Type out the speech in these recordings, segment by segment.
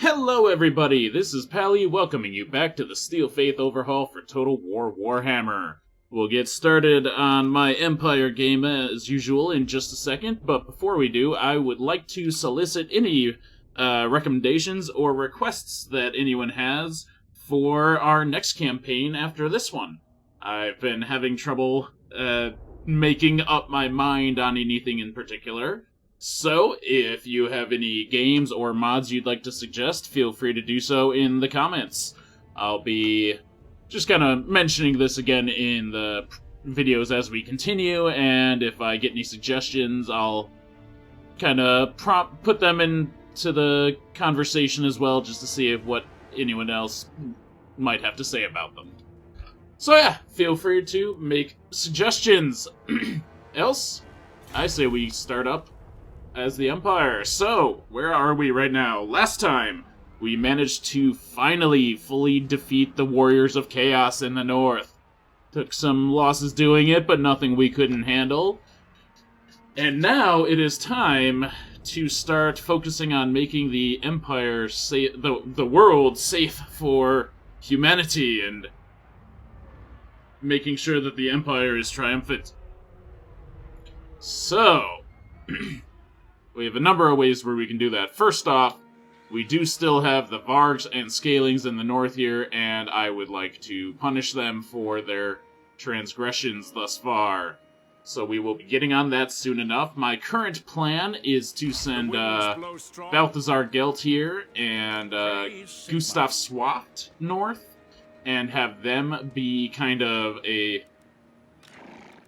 Hello everybody, this is Pally welcoming you back to the Steel Faith Overhaul for Total War Warhammer. We'll get started on my Empire game as usual in just a second, but before we do, I would like to solicit any recommendations or requests that anyone has for our next campaign after this one. I've been having trouble making up my mind on anything in particular. So, if you have any games or mods you'd like to suggest, feel free to do so in the comments. I'll be just kind of mentioning this again in the videos as we continue, and if I get any suggestions, I'll kind of put them into the conversation as well, just to see what anyone else might have to say about them. So yeah, feel free to make suggestions. Else, I say we start up as the Empire. So, where are we right now? Last time, we managed to finally fully defeat the Warriors of Chaos in the north. Took some losses doing it, but nothing we couldn't handle. And now it is time to start focusing on making the Empire safe, the world safe for humanity, and making sure that the Empire is triumphant. So, we have a number of ways where we can do that. First off, we do still have the Vargs and Scalings in the north here, and I would like to punish them for their transgressions thus far. So we will be getting on that soon enough. My current plan is to send Balthazar Gelt here and Gustav Swaft north, and have them be kind of a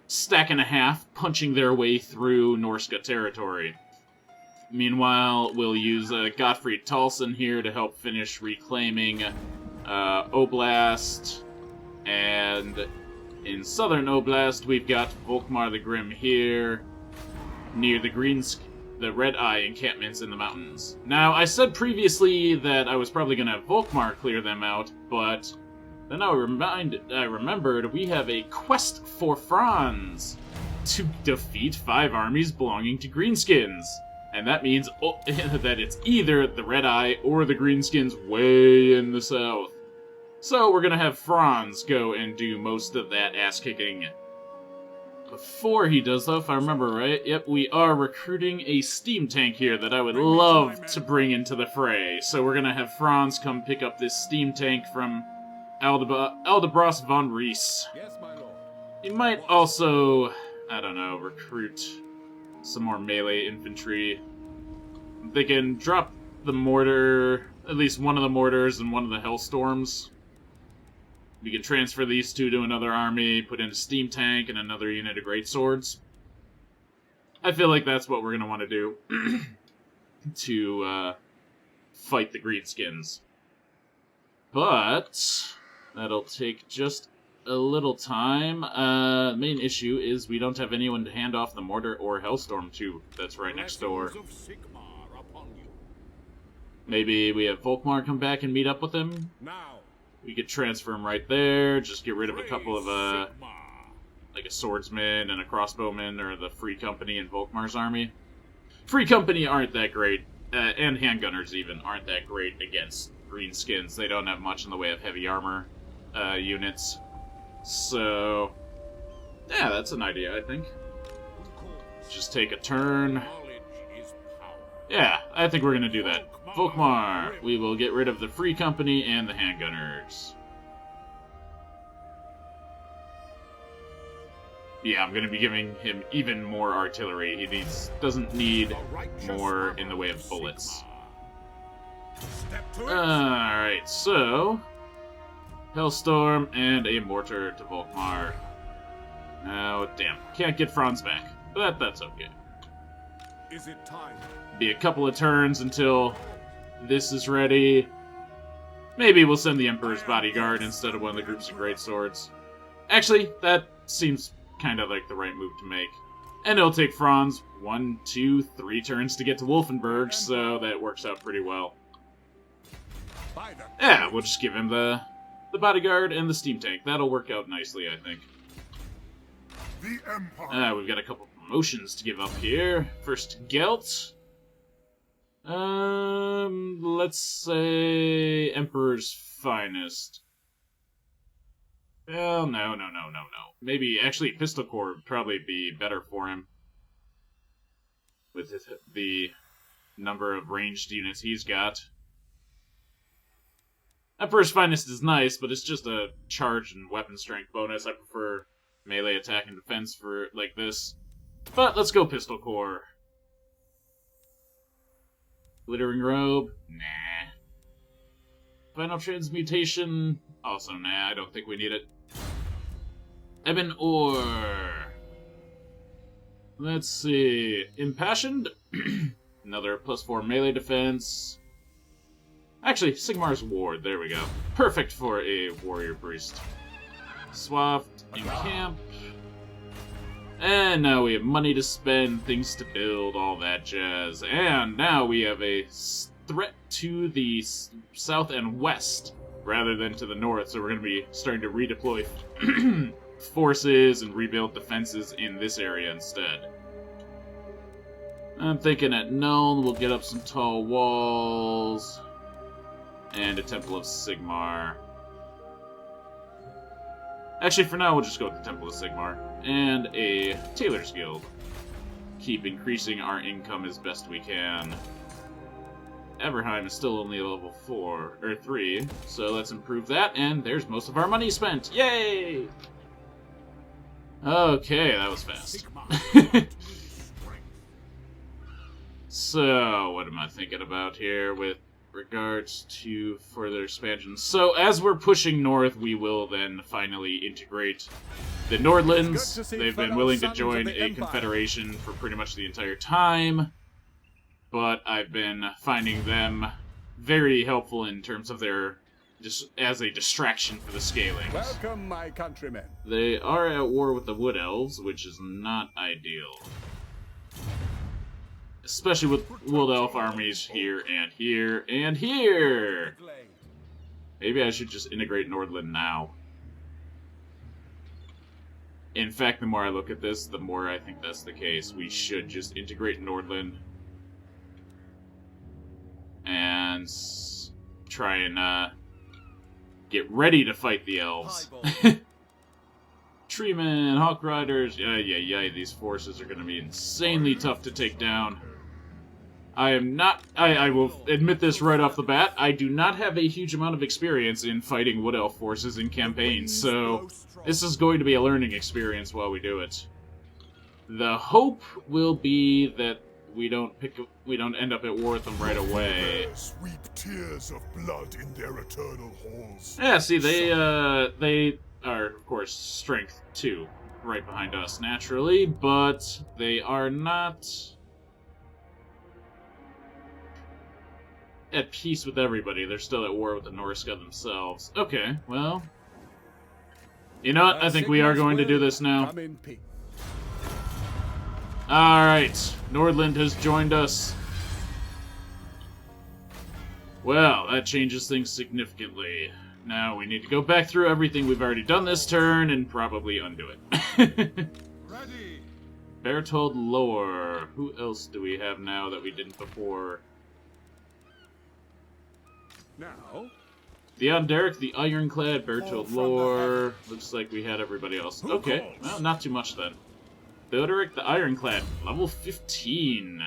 stack and a half, punching their way through Norska territory. Meanwhile, we'll use Gottfried Talsson here to help finish reclaiming Oblast, and in southern Oblast we've got Volkmar the Grim here, near the Red Eye encampments in the mountains. Now, I said previously that I was probably going to have Volkmar clear them out, but then I remembered we have a quest for Franz to defeat 5 armies belonging to Greenskins. And that means that it's either the Red Eye or the Greenskins way in the south. So we're gonna have Franz go and do most of that ass-kicking. Before he does, though, if I remember right, yep, we are recruiting a steam tank here that I would love to bring into the fray. So we're gonna have Franz come pick up this steam tank from Aldebras von Rees. Yes, my lord. He might also, I don't know, recruit some more melee infantry. They can drop the mortar, at least one of the mortars and one of the Hellstorms. We can transfer these two to another army, put in a steam tank and another unit of greatswords. I feel like that's what we're going to want to do to fight the Greenskins. But that'll take just a little time. Main issue is we don't have anyone to hand off the mortar or Hellstorm to. That's right next door. Maybe we have Volkmar come back and meet up with him. We could transfer him right there. Just get rid of a couple of like a swordsman and a crossbowman, or the Free Company and Volkmar's army. Free Company aren't that great, and handgunners even aren't that great against Greenskins. They don't have much in the way of heavy armor units. So, yeah, that's an idea, I think. Just take a turn. Yeah, I think we're going to do that. Volkmar, we will get rid of the Free Company and the handgunners. Yeah, I'm going to be giving him even more artillery. He doesn't need more in the way of bullets. Alright, so Hellstorm and a mortar to Volkmar. Now, damn, can't get Franz back, but that's okay. Is it time? Be a couple of turns until this is ready. Maybe we'll send the Emperor's Bodyguard instead of one of the groups of greatswords. Actually, that seems kind of like the right move to make. And it'll take Franz 1, 2, 3 turns to get to Wolfenburg, so that works out pretty well. Yeah, we'll just give him the bodyguard and the steam tank. That'll work out nicely, I think. We've got a couple promotions to give up here. First, Gelt. let's say Emperor's Finest. Well, no. Maybe, actually, Pistol Corps would probably be better for him. With the number of ranged units he's got. Emperor's Finest is nice, but it's just a charge and weapon strength bonus. I prefer melee attack and defense for like this. But let's go Pistol Corps. Glittering Robe? Nah. Final Transmutation? Also nah, I don't think we need it. Ebon Ore. Let's see. Impassioned? Another +4 melee defense. Actually, Sigmar's Ward, there we go. Perfect for a warrior priest. Swapped, encamp. And now we have money to spend, things to build, all that jazz. And now we have a threat to the south and west, rather than to the north, so we're going to be starting to redeploy forces and rebuild defenses in this area instead. I'm thinking at Nuln we'll get up some tall walls and a Temple of Sigmar. Actually, for now, we'll just go with the Temple of Sigmar and a Tailor's Guild. Keep increasing our income as best we can. Everheim is still only level 4 or 3, so let's improve that. And there's most of our money spent. Yay! Okay, that was fast. So, what am I thinking about here with regards to further expansion? So, as we're pushing north, we will then finally integrate the Nordlands. They've been willing to join a confederation for pretty much the entire time, but I've been finding them very helpful in terms of their just as a distraction for the scaling. Welcome, my countrymen. They are at war with the Wood Elves, which is not ideal. Especially with Wood Elf armies here and here and here! Maybe I should just integrate Nordland now. In fact, the more I look at this, the more I think that's the case. We should just integrate Nordland. And try and get ready to fight the Elves. Treemen, Hawk Riders, yeah, these forces are going to be insanely tough to take down. I am not, I will admit this right off the bat, I do not have a huge amount of experience in fighting Wood Elf forces in campaigns, so this is going to be a learning experience while we do it. The hope will be that we don't end up at war with them right away. Sweep tears of blood in their eternal halls. Yeah, see, they are, of course, strength 2, right behind us, naturally, but they are not at peace with everybody. They're still at war with the Norska themselves. Okay, well, you know what? I think we are going to do this now. Alright, Nordland has joined us. Well, that changes things significantly. Now we need to go back through everything we've already done this turn and probably undo it. Ready. Bertold Lore. Who else do we have now that we didn't before? Now. Theon Derek, the Ironclad, Bertold Lore. Looks like we had everybody else. Okay, well, not too much then. Theodoric the Ironclad, level 15.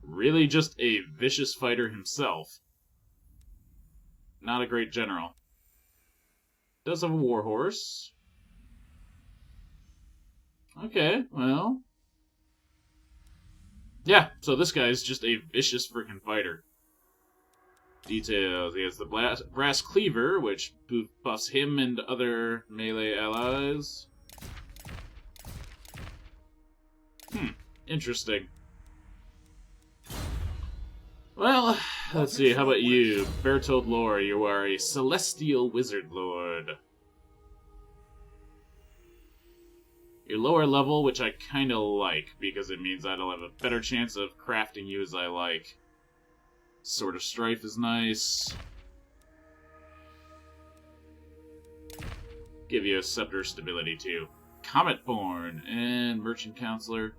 Really just a vicious fighter himself. Not a great general. Does have a warhorse. Okay, well. Yeah, so this guy is just a vicious freaking fighter. Details. He has the Brass Cleaver, which buffs him and other melee allies. Interesting. Well, let's see, how about you? Bertold Lore, you are a Celestial Wizard Lord. You're lower level, which I kinda like, because it means I'll have a better chance of crafting you as I like. Sword of Strife is nice. Give you a Scepter Stability, too. Cometborn and Merchant Counselor.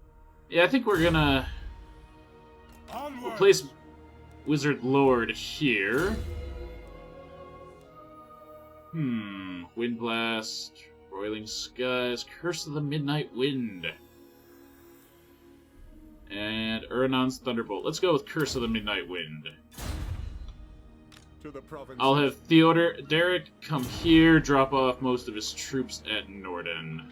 Yeah, I think we're gonna Place Wizard Lord here. Wind Blast, Roiling Skies, Curse of the Midnight Wind. And Uranon's Thunderbolt. Let's go with Curse of the Midnight Wind. I'll have Derek come here, drop off most of his troops at Nordland.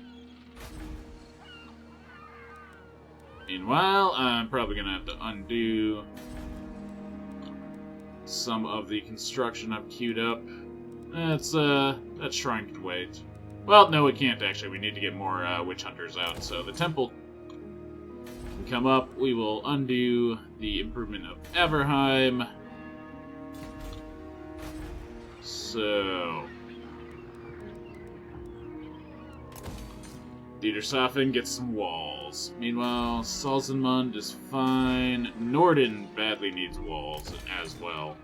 Meanwhile, I'm probably going to have to undo some of the construction I've queued up. That shrine can wait. Well, no, it can't actually. We need to get more witch hunters out. So the temple can come up. We will undo the improvement of Everheim. So Dietershafen gets some walls. Meanwhile, Salzenmund is fine. Norden badly needs walls as well.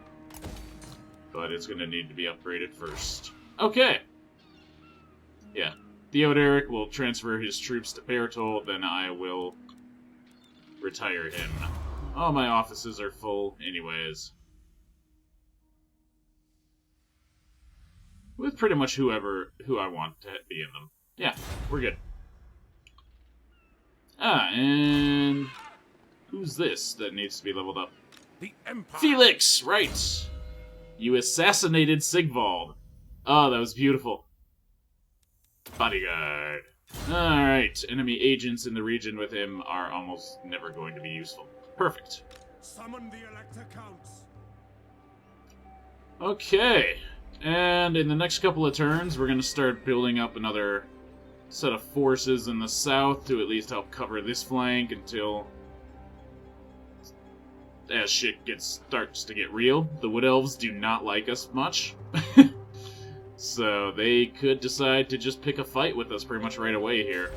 But it's going to need to be upgraded first. Okay. Yeah. Theoderic will transfer his troops to Bertolt, then I will retire him. All my offices are full anyways. With pretty much who I want to be in them. Yeah, we're good. And who's this that needs to be leveled up? The Empire. Felix, right. You assassinated Sigvald. Oh, that was beautiful. Bodyguard. Alright, enemy agents in the region with him are almost never going to be useful. Perfect. Summon the Elector Counts. Okay, and in the next couple of turns, we're going to start building up another set of forces in the south to at least help cover this flank until as shit starts to get real. The Wood Elves do not like us much. So they could decide to just pick a fight with us pretty much right away here.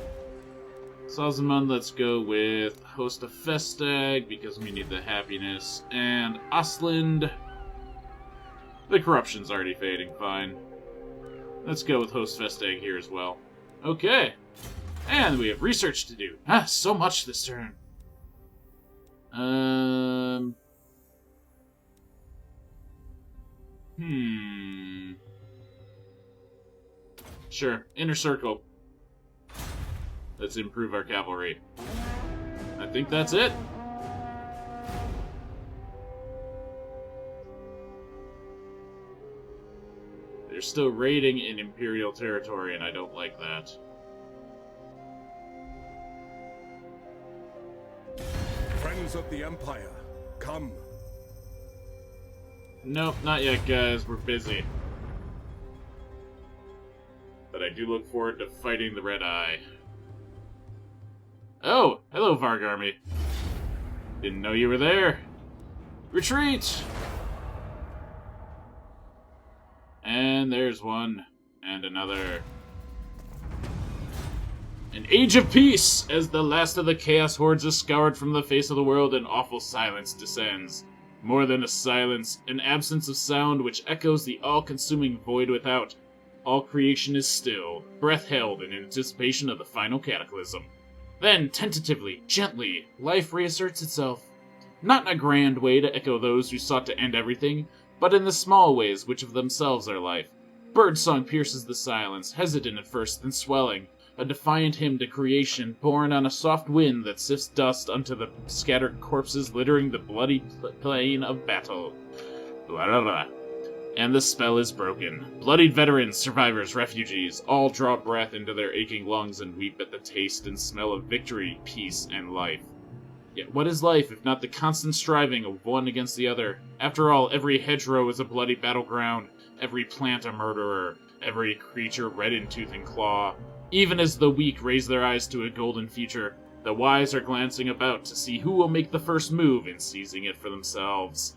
Salzenmund, let's go with Host of Festag because we need the happiness. And Ostland. The corruption's already fading, fine. Let's go with Host Festag here as well. Okay. And we have research to do. Ah, so much this turn. Sure, Inner Circle. Let's improve our cavalry. I think that's it. They're still raiding in Imperial territory, and I don't like that. Friends of the Empire, come. Nope, not yet, guys. We're busy. But I do look forward to fighting the Red Eye. Oh, hello, Varg Army. Didn't know you were there. Retreat! And there's one. And another. An age of peace! As the last of the Chaos Hordes is scoured from the face of the world, an awful silence descends. More than a silence, an absence of sound which echoes the all-consuming void without. All creation is still, breath held in anticipation of the final cataclysm. Then, tentatively, gently, life reasserts itself. Not in a grand way to echo those who sought to end everything, but in the small ways which of themselves are life. Birdsong pierces the silence, hesitant at first, then swelling, a defiant hymn to creation, borne on a soft wind that sifts dust unto the scattered corpses littering the bloody plain of battle. Blah, blah, blah. And the spell is broken. Bloodied veterans, survivors, refugees, all draw breath into their aching lungs and weep at the taste and smell of victory, peace, and life. Yet what is life if not the constant striving of one against the other? After all, every hedgerow is a bloody battleground, every plant a murderer, every creature red in tooth and claw. Even as the weak raise their eyes to a golden future, the wise are glancing about to see who will make the first move in seizing it for themselves.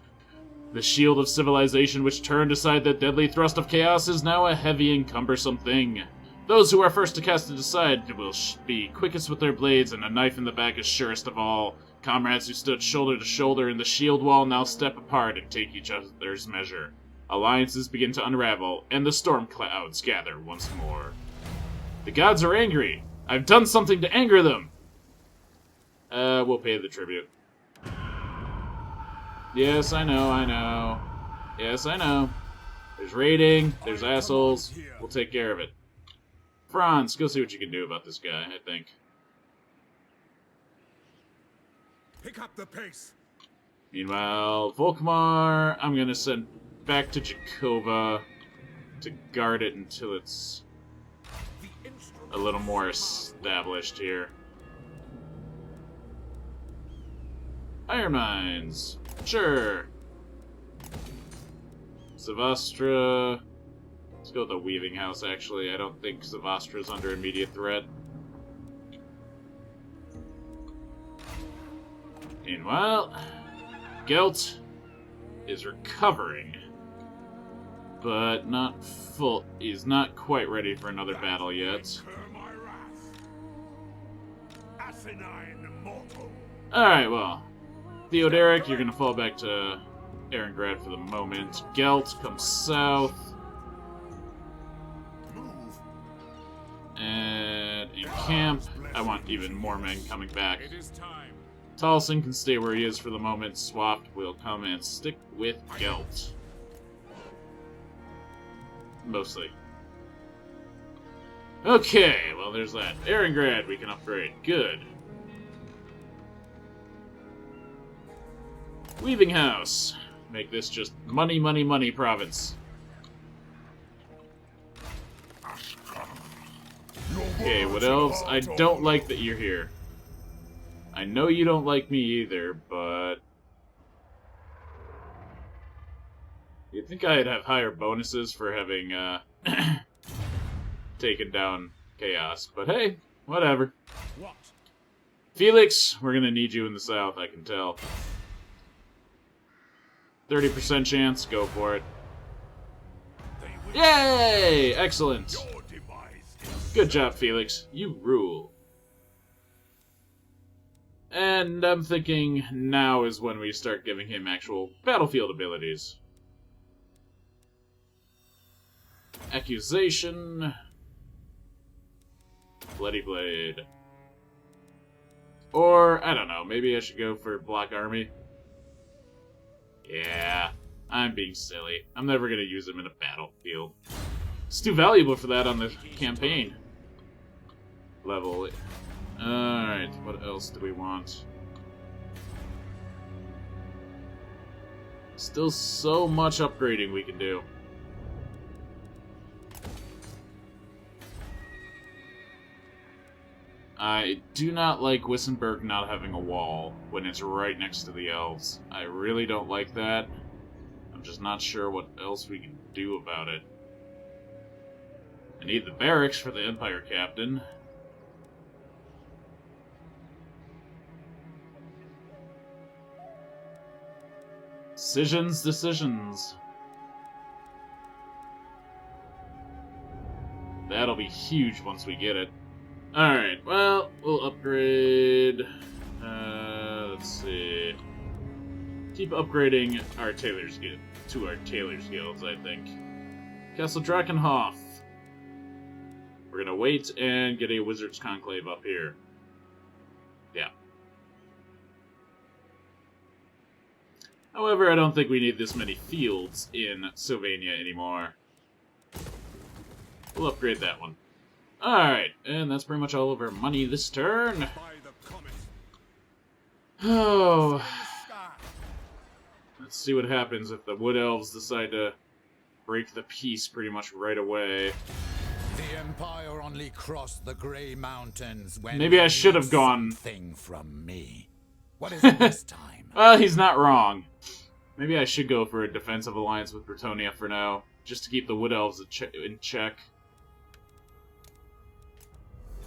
The shield of civilization which turned aside the deadly thrust of chaos is now a heavy and cumbersome thing. Those who are first to cast it aside will be quickest with their blades, and a knife in the back is surest of all. Comrades who stood shoulder to shoulder in the shield wall now step apart and take each other's measure. Alliances begin to unravel, and the storm clouds gather once more. The gods are angry. I've done something to anger them. We'll pay the tribute. Yes, I know, I know. Yes, I know. There's raiding, there's assholes. We'll take care of it. Franz, go see what you can do about this guy, I think. Pick up the pace. Meanwhile, Volkmar, I'm gonna send back to Jakova to guard it until it's a little more established here. Iron mines. Sure. Savastra. Let's go with the Weaving House, actually. I don't think Savastra's under immediate threat. Meanwhile, Gelt is recovering, but not full. He's not quite ready for another battle yet. Alright, well, Theoderic, you're gonna fall back to Erengrad for the moment. Gelt comes south. And in camp, I want even more men coming back. Taliesin can stay where he is for the moment. Swapped will come and stick with Gelt. Mostly. Okay, well there's that. Erengrad we can upgrade. Good. Weaving House. Make this just money, money, money province. Okay, what Elves? I don't like that you're here. I know you don't like me either, but... You'd think I'd have higher bonuses for having, taken down Chaos. But hey, whatever. Felix, we're gonna need you in the south, I can tell. 30% chance, go for it. Yay! Excellent. Good job, Felix. You rule. And I'm thinking now is when we start giving him actual battlefield abilities. Accusation. Bloody Blade. Or, I don't know, maybe I should go for Black Army. Yeah, I'm being silly. I'm never going to use him in a battlefield. It's too valuable for that on the campaign level. Alright, what else do we want? Still so much upgrading we can do. I do not like Wissenberg not having a wall when it's right next to the Elves. I really don't like that. I'm just not sure what else we can do about it. I need the barracks for the Empire Captain. Decisions. That'll be huge once we get it. Alright, well, we'll upgrade... let's see... Keep upgrading our Tailor's Guild, to our Tailor's Guilds, I think. Castle Drakenhof. We're gonna wait and get a Wizard's Conclave up here. Yeah. However, I don't think we need this many fields in Sylvania anymore. We'll upgrade that one. Alright, and that's pretty much all of our money this turn. Oh. Let's see what happens if the Wood Elves decide to break the peace pretty much right away. The Empire only crossed the Grey Mountains when maybe I should have gone thing from me. What is it this time? Well, he's not wrong. Maybe I should go for a defensive alliance with Bretonnia for now, just to keep the Wood Elves in check.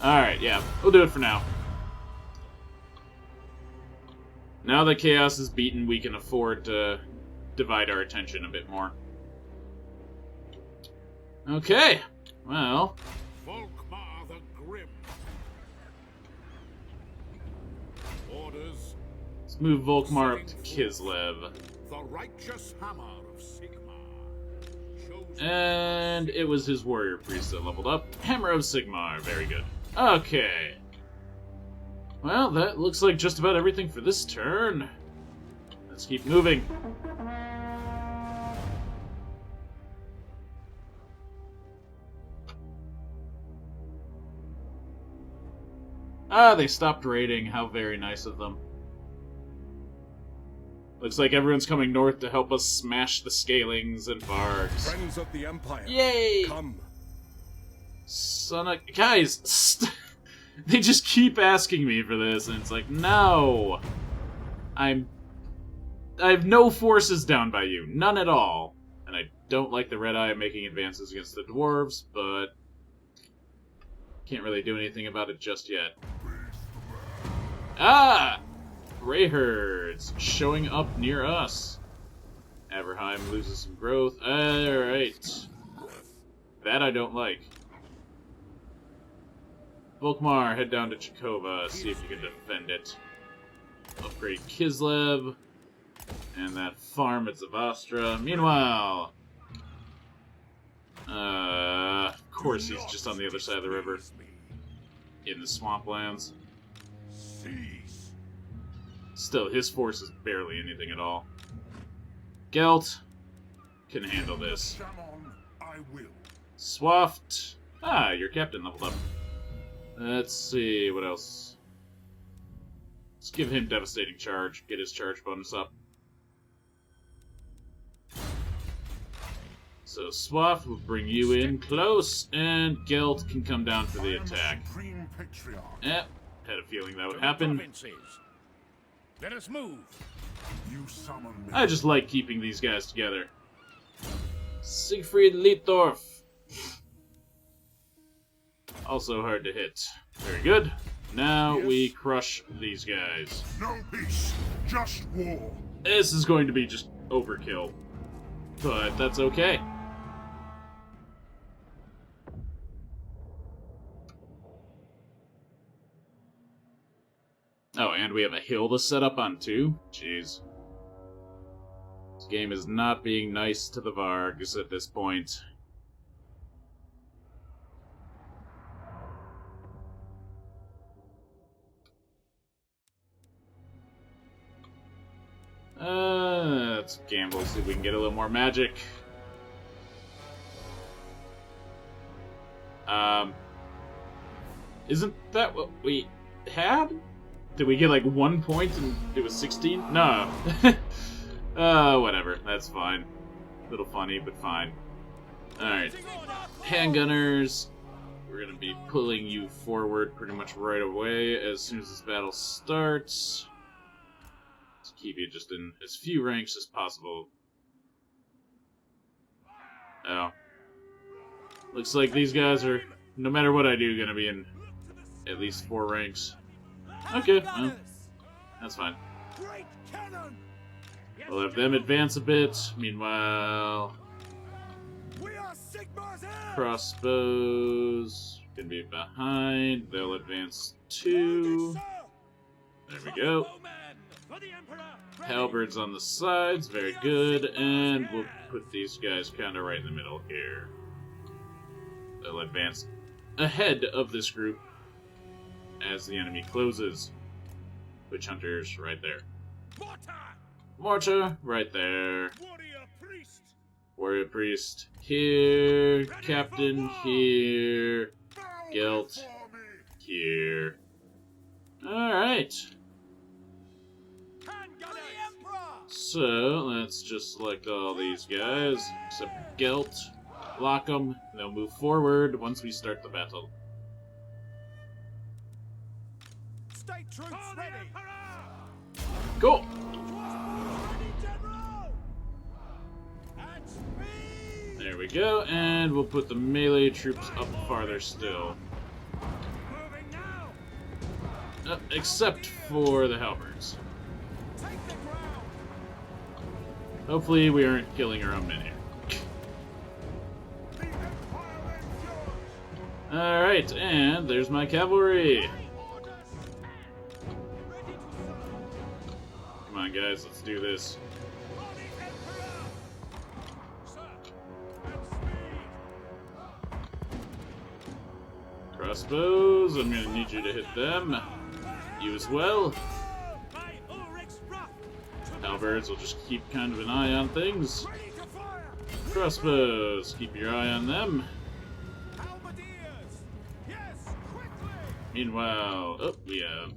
Alright, yeah, we'll do it for now. Now that Chaos is beaten, we can afford to divide our attention a bit more. Okay, well... Volkmar the Grim. Orders. Let's move Volkmar up to Kislev. The righteous hammer of Sigmar. And it was his warrior priest that leveled up. Hammer of Sigmar, very good. Okay. Well, that looks like just about everything for this turn. Let's keep moving. Ah, they stopped raiding. How very nice of them. Looks like everyone's coming north to help us smash the Scalings and Vargs. Friends of the Empire. Yay! Come. Son of... Guys, they just keep asking me for this, and it's like, no! I have no forces down by you. None at all. And I don't like the Red Eye making advances against the dwarves, but... can't really do anything about it just yet. Ah! Grey herds showing up near us. Averheim loses some growth. Alright. That I don't like. Volkmar, head down to Chakova, see if you can defend it. Upgrade Kislev. And that farm at Zavastra. Meanwhile... of course he's just on the other side of the river. In the swamplands. Still, his force is barely anything at all. Gelt can handle this. Swaft. Ah, your captain leveled up. Let's see, what else? Let's give him Devastating Charge, get his charge bonus up. So Swaft will bring you in close, and Gelt can come down for the attack. Had a feeling that would happen. Let us move. You summon me. I just like keeping these guys together. Siegfried Lietdorf. Also hard to hit. Very good. Now we crush these guys. No peace, just war. This is going to be just overkill. But that's okay. Oh, and we have a hill to set up on too? Jeez. This game is not being nice to the Vargs at this point. Let's gamble, see if we can get a little more magic. Isn't that what we had? Did we get like 1 point and it was 16? No. Whatever. That's fine. A little funny, but fine. Alright. Handgunners. We're gonna be pulling you forward pretty much right away as soon as this battle starts. Let's keep you just in as few ranks as possible. Oh. Looks like these guys are, no matter what I do, gonna be in at least 4 ranks. Okay, well, that's fine. We'll have them advance a bit. Meanwhile, crossbows can be behind. They'll advance 2. There we go. Halberds on the sides, very good. And we'll put these guys kind of right in the middle here. They'll advance ahead of this group as the enemy closes. Witch Hunters right there. Mortar right there. Warrior Priest here. Captain here. Gelt here. Alright. So, let's just select all these guys, except Gelt. Lock them, and they'll move forward once we start the battle. State troops ready. Cool. There we go, and we'll put the melee troops up farther still. Except for the halberds. Hopefully we aren't killing our own men here. Alright, and there's my cavalry. Come on, guys, let's do this. Crossbows, I'm gonna need you to hit them. You as well. Halberds will just keep kind of an eye on things. Crossbows, keep your eye on them. Meanwhile, oh, we have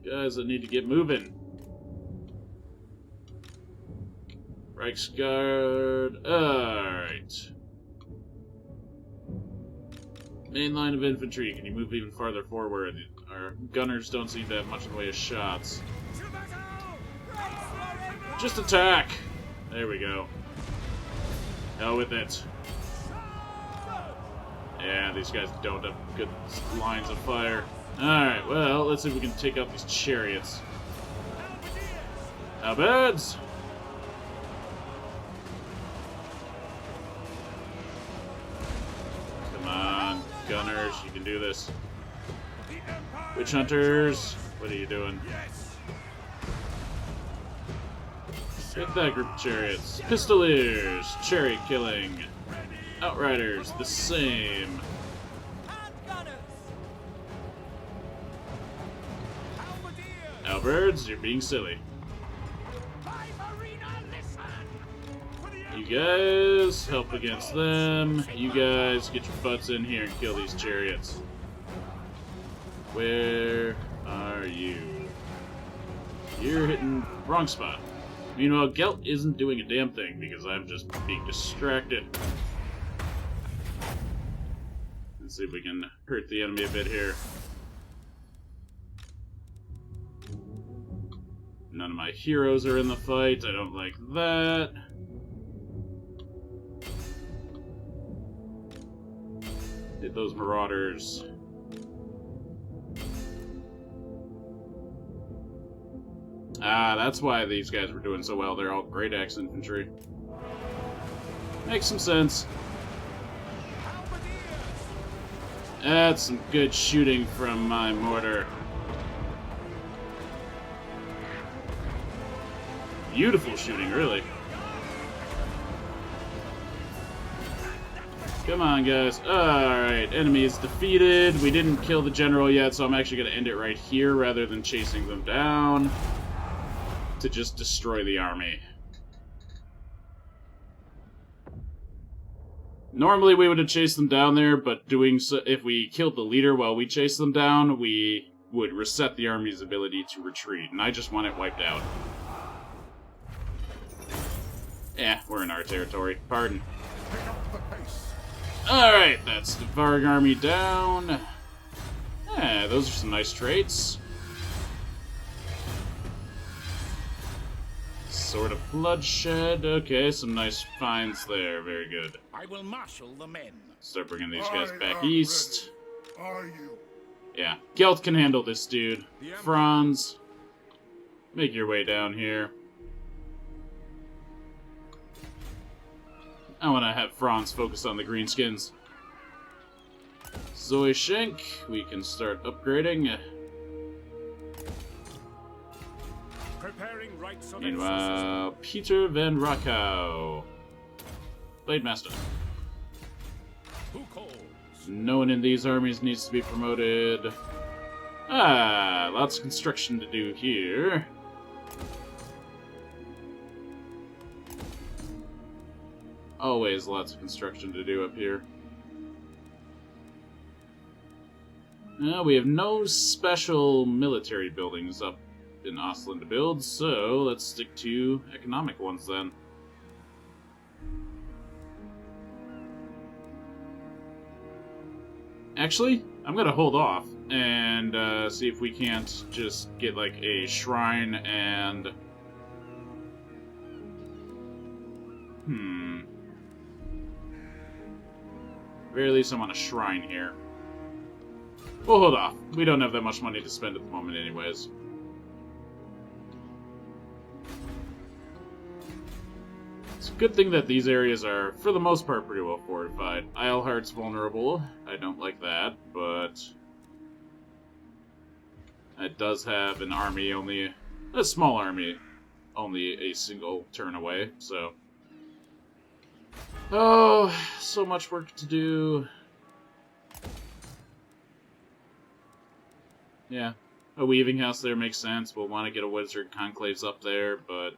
guys that need to get moving. Reichsguard, alright. Main line of infantry, can you move even farther forward? Our gunners don't seem to have much in the way of shots. Just attack! There we go. Hell with it. Yeah, these guys don't have good lines of fire. Alright, well, let's see if we can take out these chariots. Halberds! Come on, gunners, you can do this. Witch hunters, what are you doing? Get that group of chariots. Pistoliers, chariot killing. Outriders, the same. Halberds, you're being silly. You guys, help against them. You guys, get your butts in here and kill these chariots. Where are you? You're hitting wrong spot. Meanwhile, Gelt isn't doing a damn thing because I'm just being distracted. Let's see if we can hurt the enemy a bit here. None of my heroes are in the fight. I don't like that. Hit those marauders. Ah, that's why these guys were doing so well. They're all great axe infantry. Makes some sense. That's some good shooting from my mortar. Beautiful shooting, really. Come on, guys. Alright, enemy is defeated. We didn't kill the general yet, so I'm actually going to end it right here rather than chasing them down to just destroy the army. Normally we would have chased them down there, but doing so, if we killed the leader while we chased them down, we would reset the army's ability to retreat, and I just want it wiped out. We're in our territory. Pardon. Alright, that's the Varg army down. Those are some nice traits. Sword of bloodshed. Okay, some nice finds there. Very good. I will marshal the men. Start bringing these guys back east. Are you? Yeah, Gelt can handle this dude. Franz, make your way down here. I want to have Franz focus on the greenskins. Zoe Schenk, we can start upgrading. Preparing rites of Meanwhile, Peter van Rakow. Blade Master. Who calls? No one in these armies needs to be promoted. Lots of construction to do here. Always lots of construction to do up here. We have no special military buildings up in Ostland to build, so let's stick to economic ones then. Actually, I'm gonna hold off and see if we can't just get like a shrine and... Very least I want a shrine here. We'll hold off. We don't have that much money to spend at the moment anyways. It's a good thing that these areas are, for the most part, pretty well fortified. Isleheart's vulnerable. I don't like that, but... it does have an army only... a small army. Only a single turn away, so... Oh, so much work to do. Yeah, A weaving house there makes sense. We'll want to get a wizard conclaves up there, but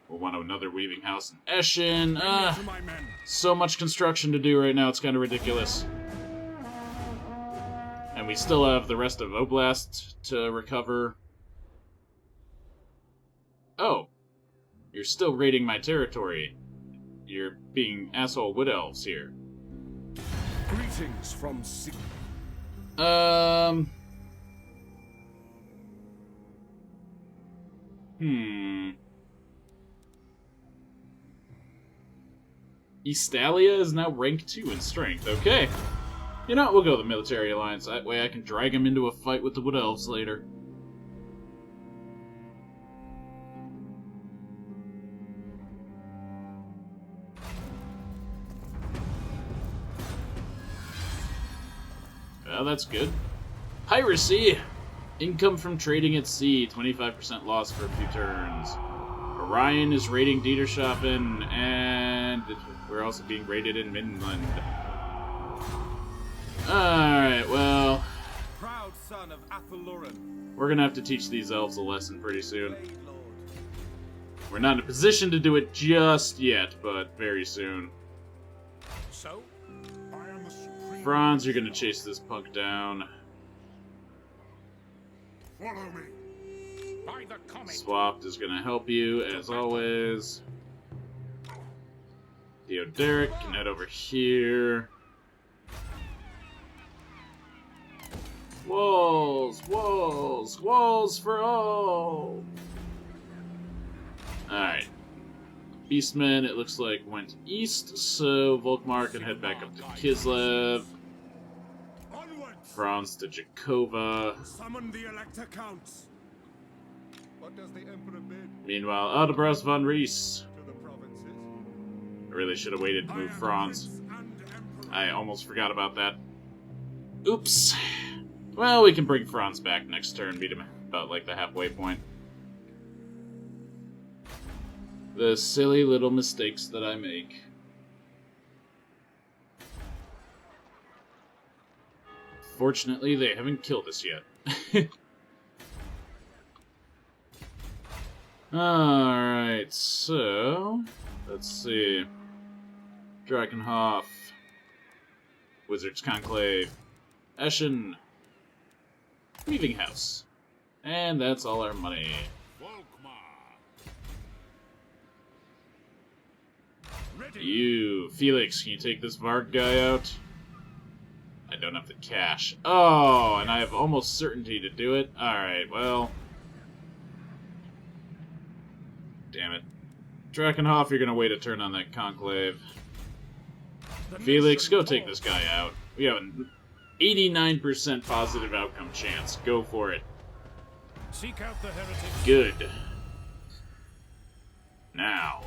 we'll want another weaving house in Eschen. To my men. So much construction to do right now, it's kind of ridiculous. And we still have the rest of Oblast to recover. Oh. You're still raiding my territory. You're being asshole wood elves here. Greetings from sea. Eastalia is now rank 2 in strength. Okay. You know what? We'll go the military alliance. That way I can drag him into a fight with the wood elves later. Well, that's good. Piracy! Income from trading at sea, 25% loss for a few turns. Orion is raiding Dieterschaffen, and we're also being raided in Midland. Alright, well, Proud son of Athaluran. we're gonna have to teach these elves a lesson pretty soon. We're not in a position to do it just yet, but very soon. So, I am the supreme. Franz, you're gonna chase this punk down. Follow me. by the comet. Swapped is gonna help you, as always. Theoderic can head over here. Walls! Walls! Walls for all! Alright. Beastmen, it looks like, went east, so Volkmar can head back up to Kislev. Onwards. Franz to Jakova. Summon the Elector Counts. What does the Emperor bid Meanwhile, Aldebras von Rees. to the provinces? I really should have waited to move Franz. I almost forgot about that. Oops. Well, we can bring Franz back next turn, beat him about like the halfway point. The silly little mistakes that I make. Fortunately, they haven't killed us yet. Alright, so let's see. Drakenhof. Wizard's Conclave. Eschen. Weaving House. And that's all our money. You, Felix, can you take this Varg guy out? I don't have the cash. Oh, and I have almost certainty to do it? Alright, well. Damn it. Drakenhof, you're gonna wait a turn on that conclave. Felix, go take this guy out. We have an 89% positive outcome chance. Go for it. Seek out the heretics. Good. Now.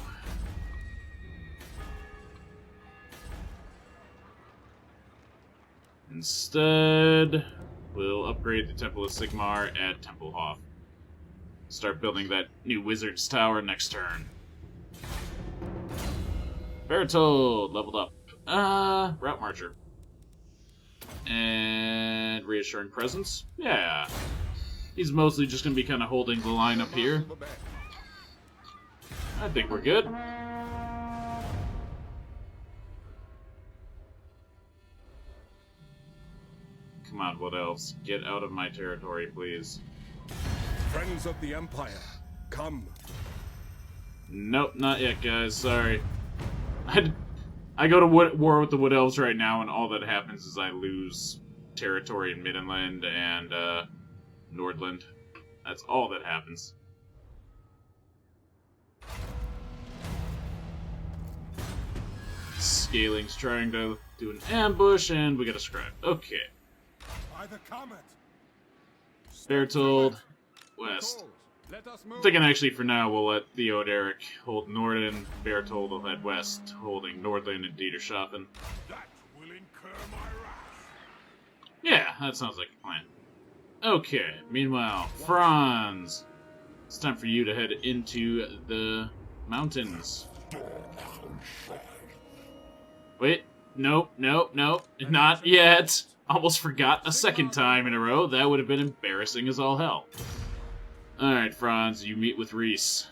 Instead, we'll upgrade the Temple of Sigmar at Templehof. Start building that new Wizard's Tower next turn. Bertold, leveled up. Route Marcher. And Reassuring Presence. Yeah. He's mostly just going to be kind of holding the line up here. I think we're good. Come on, Wood Elves. Get out of my territory, please. Friends of the Empire, come. Nope, not yet, guys. Sorry. I go to war with the Wood Elves right now, and all that happens is I lose territory in Middenland and Nordland. That's all that happens. Scaling's trying to do an ambush, and we got a scribe. Okay. By the comet. Bertold, west. Let us I'm move. thinking actually for now we'll let Theoderic hold Norden. Bertold will head west, holding Nordland and Dieterschaffen. That will incur my wrath. Yeah, that sounds like a plan. Okay, meanwhile, Franz. It's time for you to head into the mountains. Wait, nope, nope, nope, not yet. Almost forgot a second time in a row. That would have been embarrassing as all hell. Alright, Franz, you meet with Reese.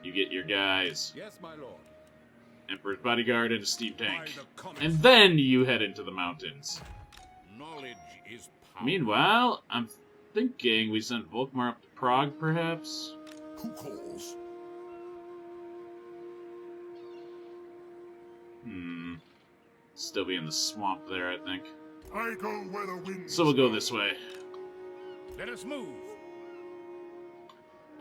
You get your guys. Yes, my lord. Emperor's bodyguard and a steam By tank. the comet. And then you head into the mountains. Knowledge is power. Meanwhile, I'm thinking we sent Volkmar up to Prague, perhaps? Who calls? Still be in the swamp there, I think. I go where the wind. So we'll go this way. Let us move.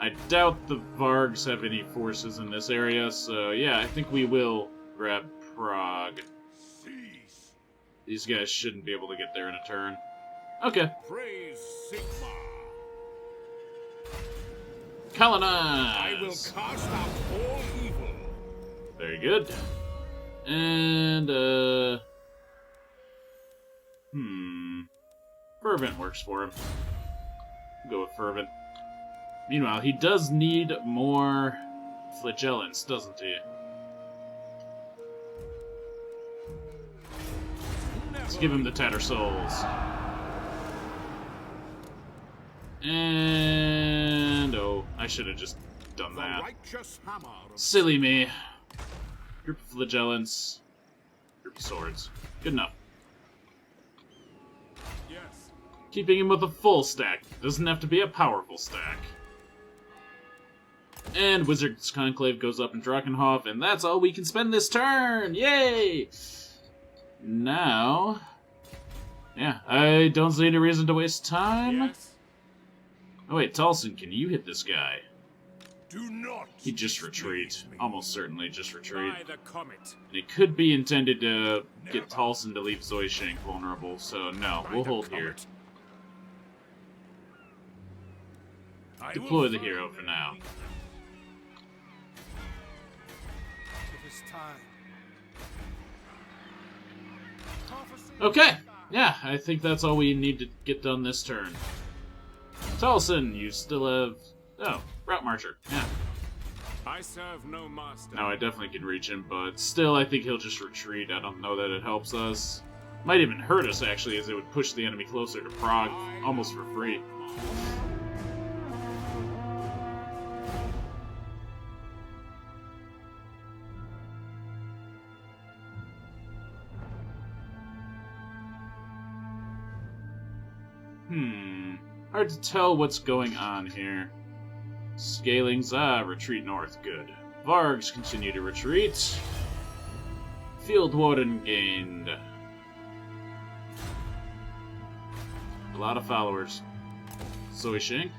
I doubt the Vargs have any forces in this area, so yeah, I think we will grab Prague. Cease. These guys shouldn't be able to get there in a turn. Okay. Praise Sigma. Colonize! I will cast out all evil. Very good. And, Fervent works for him. Go with Fervent. Meanwhile, he does need more flagellants, doesn't he? Let's give him the Tatter Souls. And... oh, I should have just done that. Righteous hammer of Silly me. Group of flagellants. Group of swords. Good enough. Yes. Keeping him with a full stack. Doesn't have to be a powerful stack. And Wizard's Conclave goes up in Drakenhof, and that's all we can spend this turn! Yay! Now... yeah, I don't see any reason to waste time. Yes. Oh wait, Talson, can you hit this guy? Do not. He'd just retreat. Almost certainly just retreat. By the comet. And it could be intended to get Talson to leave Zoishank vulnerable, so no, we'll By the hold here. comet. I will Deploy the find hero for now. It is time. Okay, yeah, I think that's all we need to get done this turn. Talson, you still have... oh, Route Marcher, yeah. I serve no master. Now I definitely can reach him, but still I think he'll just retreat. I don't know that it helps us. Might even hurt us, actually, as it would push the enemy closer to Prague, almost for free. Hard to tell what's going on here. Scalings, retreat north, good. Vargs continue to retreat. Field Warden gained. A lot of followers. Zoishank.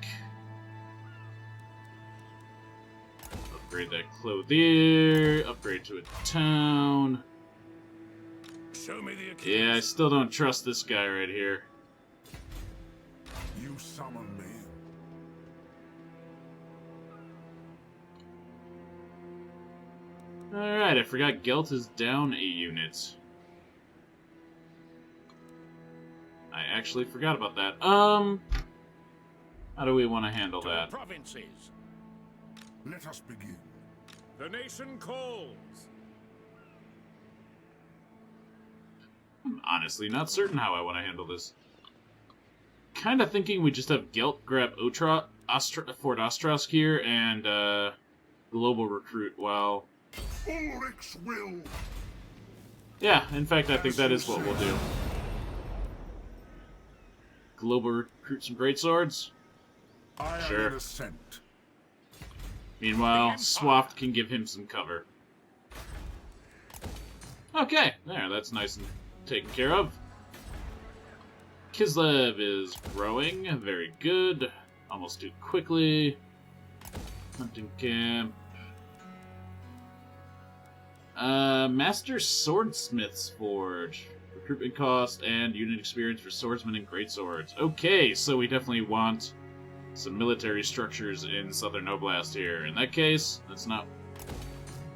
Upgrade that clothier. Upgrade to a town. Show me the Achilles. Yeah, I still don't trust this guy right here. You summon me. Alright, I forgot Gelt is down a unit. I actually forgot about that. How do we want to handle To the that? provinces. Let us begin. The nation calls. I'm honestly not certain how I want to handle this. Kinda thinking we just have Gelt grab Fort Ostrosk here and, Global Recruit while... Ulrich's will. yeah, in fact, I think that is what we'll do. Global Recruit some greatswords. I am Sure. in ascent. Meanwhile, Swaft can give him some cover. Okay, there, that's nice and taken care of. Kislev is growing, very good. Almost too quickly. Hunting camp. Master Swordsmith's Forge. Recruitment cost and unit experience for swordsmen and greatswords. Okay, so we definitely want some military structures in Southern Oblast here. In that case, let's not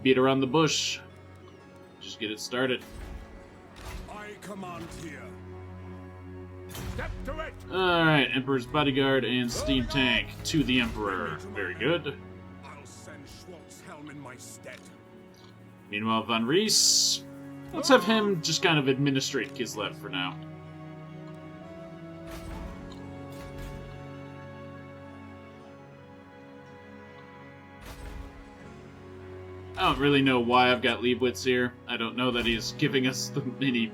beat around the bush. Just get it started. I command here. Step to it. Alright, Emperor's Bodyguard and Steam Tank to the Emperor. Very good. I'll send Schwartzhelm in my stead. Meanwhile, Von Rees Let's have him just kind of administrate Kislev for now. I don't really know why I've got Leibwitz here. I don't know that he's giving us any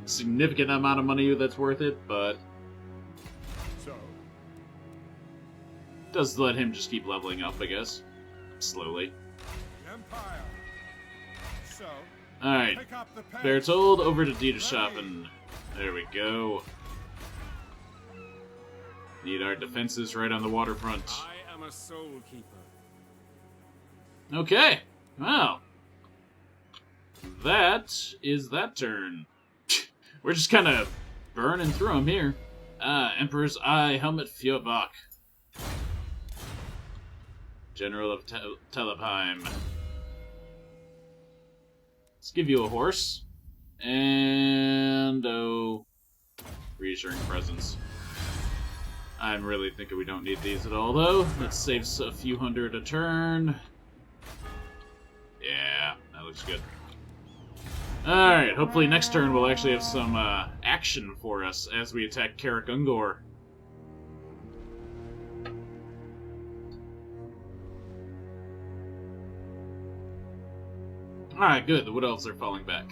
significant amount of money that's worth it, but So, does let him just keep leveling up, I guess. Slowly. Empire. So, Alright. pick up the pace. Bertold, over to Dieterschaffen. There we go. Need our defenses right on the waterfront. I am a soul keeper. Okay. Well. That is that turn. We're just kind of burning through them here. Emperor's Eye, Helmet Fjorbach. General of Telebheim. Let's give you a horse. And, reassuring presence. I'm really thinking we don't need these at all, though. That saves a few hundred a turn. Yeah, that looks good. Alright, hopefully next turn we'll actually have some action for us as we attack Karak Ungor. Alright, good. The Wood Elves are falling back.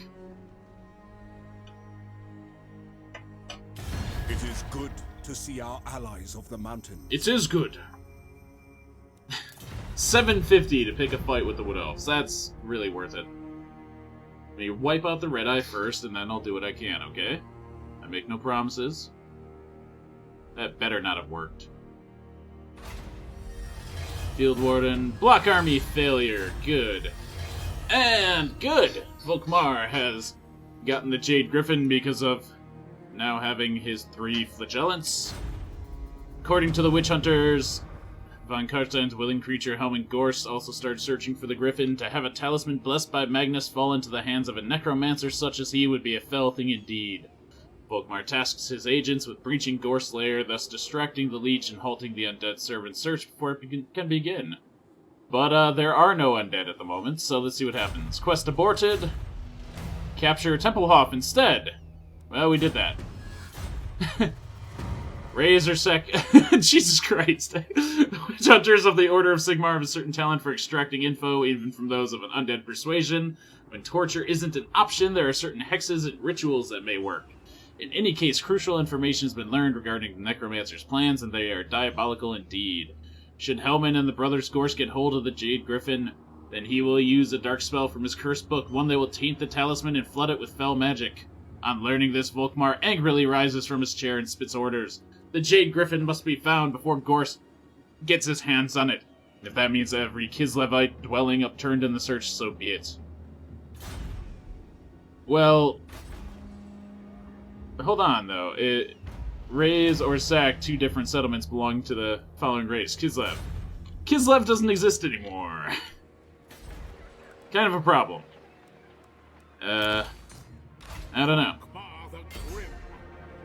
It is good to see our allies of the mountains. It is good. 750 to pick a fight with the Wood Elves. That's really worth it. Let me wipe out the Red Eye first, and then I'll do what I can, okay? I make no promises. That better not have worked. Field Warden, block army failure. Good. And good! Volkmar has gotten the Jade Griffin because of now having his 3 flagellants. According to the Witch Hunters, Von Karstein's willing creature Helmut Gorst also started searching for the Griffin. To have a talisman blessed by Magnus fall into the hands of a necromancer such as he would be a fell thing indeed. Volkmar tasks his agents with breaching Gorst's lair, thus distracting the leech and halting the undead servant's search before it can begin. But there are no undead at the moment, so let's see what happens. Quest aborted. Capture Tempelhof instead. Well, we did that. Razor Sec. Jesus Christ. Witch Hunters of the Order of Sigmar have a certain talent for extracting info, even from those of an undead persuasion. When torture isn't an option, there are certain hexes and rituals that may work. In any case, crucial information has been learned regarding the Necromancer's plans, and they are diabolical indeed. Should Hellman and the Brothers Gorse get hold of the Jade Griffin, then he will use a dark spell from his cursed book, one that will taint the talisman and flood it with fell magic. On learning this, Volkmar angrily rises from his chair and spits orders. The Jade Griffin must be found before Gorse gets his hands on it. If that means every Kislevite dwelling upturned in the search, so be it. Well, hold on, though. Raise or sack 2 different settlements belonging to the following race. Kislev. Kislev doesn't exist anymore. Kind of a problem. I don't know. Volkmar the Grim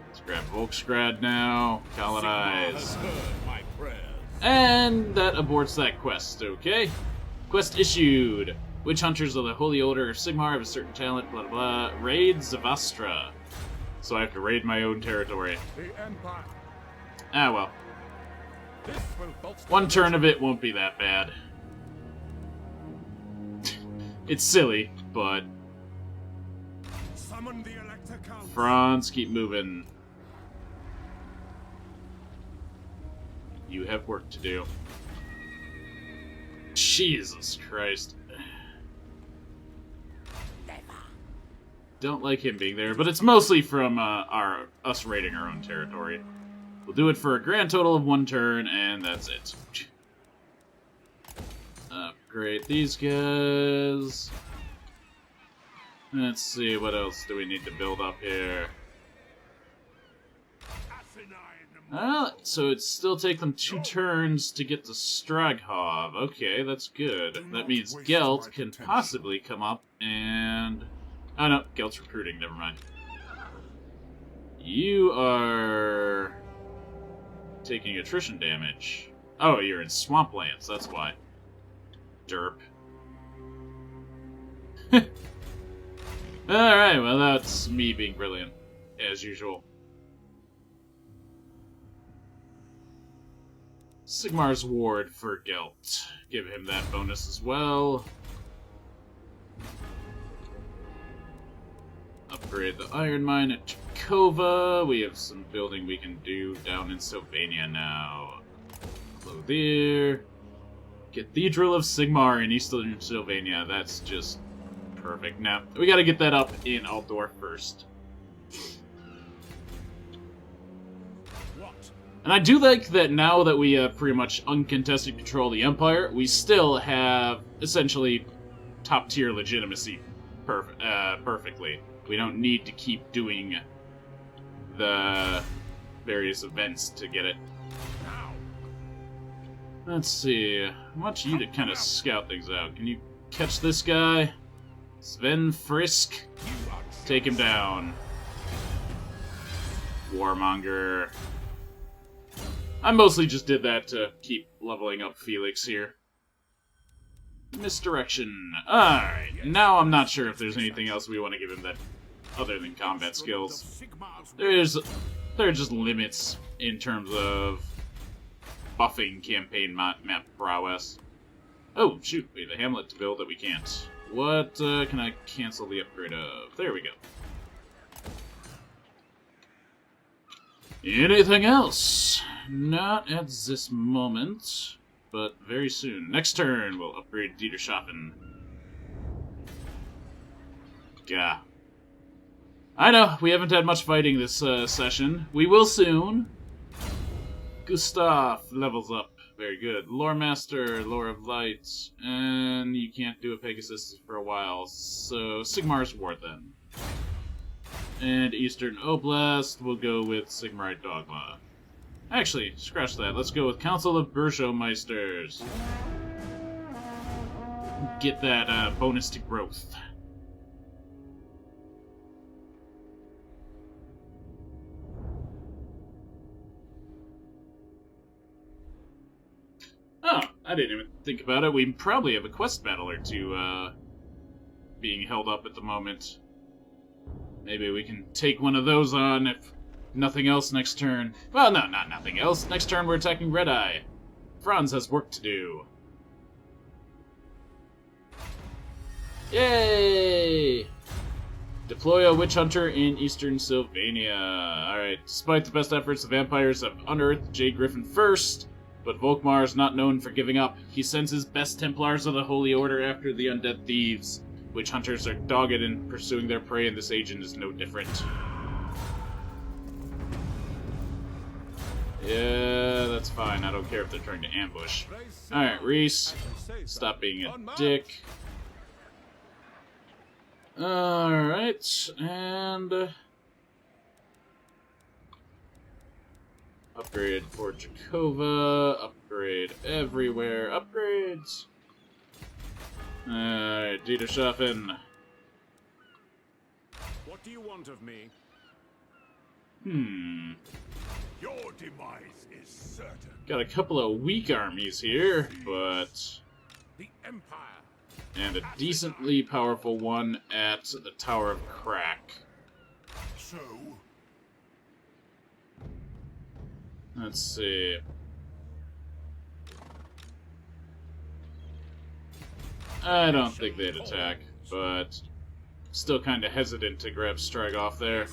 Let's grab Volksgrad now. Colonize. has heard my prayers. And that aborts that quest, okay? Quest issued. Witch Hunters of the Holy Order of Sigmar have a certain talent, blah blah blah. Raid Zavastra. So I have to raid my own territory. The Empire. Ah well. This will bolster 1 turn of it won't be that bad. It's silly, but Summon the Elector Counts. Franz, keep moving. You have work to do. Jesus Christ. Don't like him being there, but it's mostly from us raiding our own territory. We'll do it for a grand total of 1 turn, and that's it. Upgrade these guys. Let's see, what else do we need to build up here? So it still take them 2 turns to get to Straghov. Okay, that's good. That means Gelt can possibly come up and... Oh no, Gelt's recruiting, never mind. You are... taking attrition damage. Oh, you're in Swamplands, that's why. Derp. Alright, well that's me being brilliant, as usual. Sigmar's Ward for Gelt. Give him that bonus as well. Upgrade the iron mine at Jakova. We have some building we can do down in Sylvania now. Clothier. Cathedral of Sigmar in Eastern Sylvania. That's just perfect. Now, we gotta get that up in Altdorf first. And I do like that now that we have pretty much uncontested control of the Empire, we still have, essentially, top-tier legitimacy perfectly. We don't need to keep doing the various events to get it. Let's see. I want you to kind of scout things out. Can you catch this guy? Sven Frisk? Take him down. Warmonger. I mostly just did that to keep leveling up Felix here. Misdirection. Alright, now I'm not sure if there's anything else we want to give him that other than combat skills. There are just limits in terms of buffing campaign map prowess. Oh, shoot, we have a hamlet to build that we can't. What can I cancel the upgrade of? There we go. Anything else? Not at this moment, but very soon. Next turn, we'll upgrade Dieterschaffen. Gah. I know, we haven't had much fighting this session. We will soon. Gustav levels up. Very good. Lore Master, Lore of Light, and you can't do a Pegasus for a while, so Sigmar's Ward then. And Eastern Oblast, we'll go with Sigmarite Dogma. Actually, scratch that. Let's go with Council of Burschelmeisters. Get that bonus to growth. Oh, I didn't even think about it. We probably have a quest battle or two being held up at the moment. Maybe we can take one of those on if nothing else next turn. Well, no, not nothing else. Next turn we're attacking Red Eye. Franz has work to do. Yay! Deploy a Witch Hunter in Eastern Sylvania. Alright, despite the best efforts, the vampires have unearthed Jay Griffin first, but Volkmar is not known for giving up. He sends his best Templars of the Holy Order after the undead thieves. Witch Hunters are dogged in pursuing their prey, and this agent is no different. Yeah, that's fine. I don't care if they're trying to ambush. Alright, Reese. Stop being a dick. Alright, and... upgrade for Jakova. Upgrade everywhere. Upgrades! Alright, Dieterschaffen. What do you want of me? Your demise is certain. Got a couple of weak armies here, but... The Empire. and a decently powerful one at the Tower of Crack. So, Let's see. I don't think they'd attack, but still kind of hesitant to grab Strigoff there.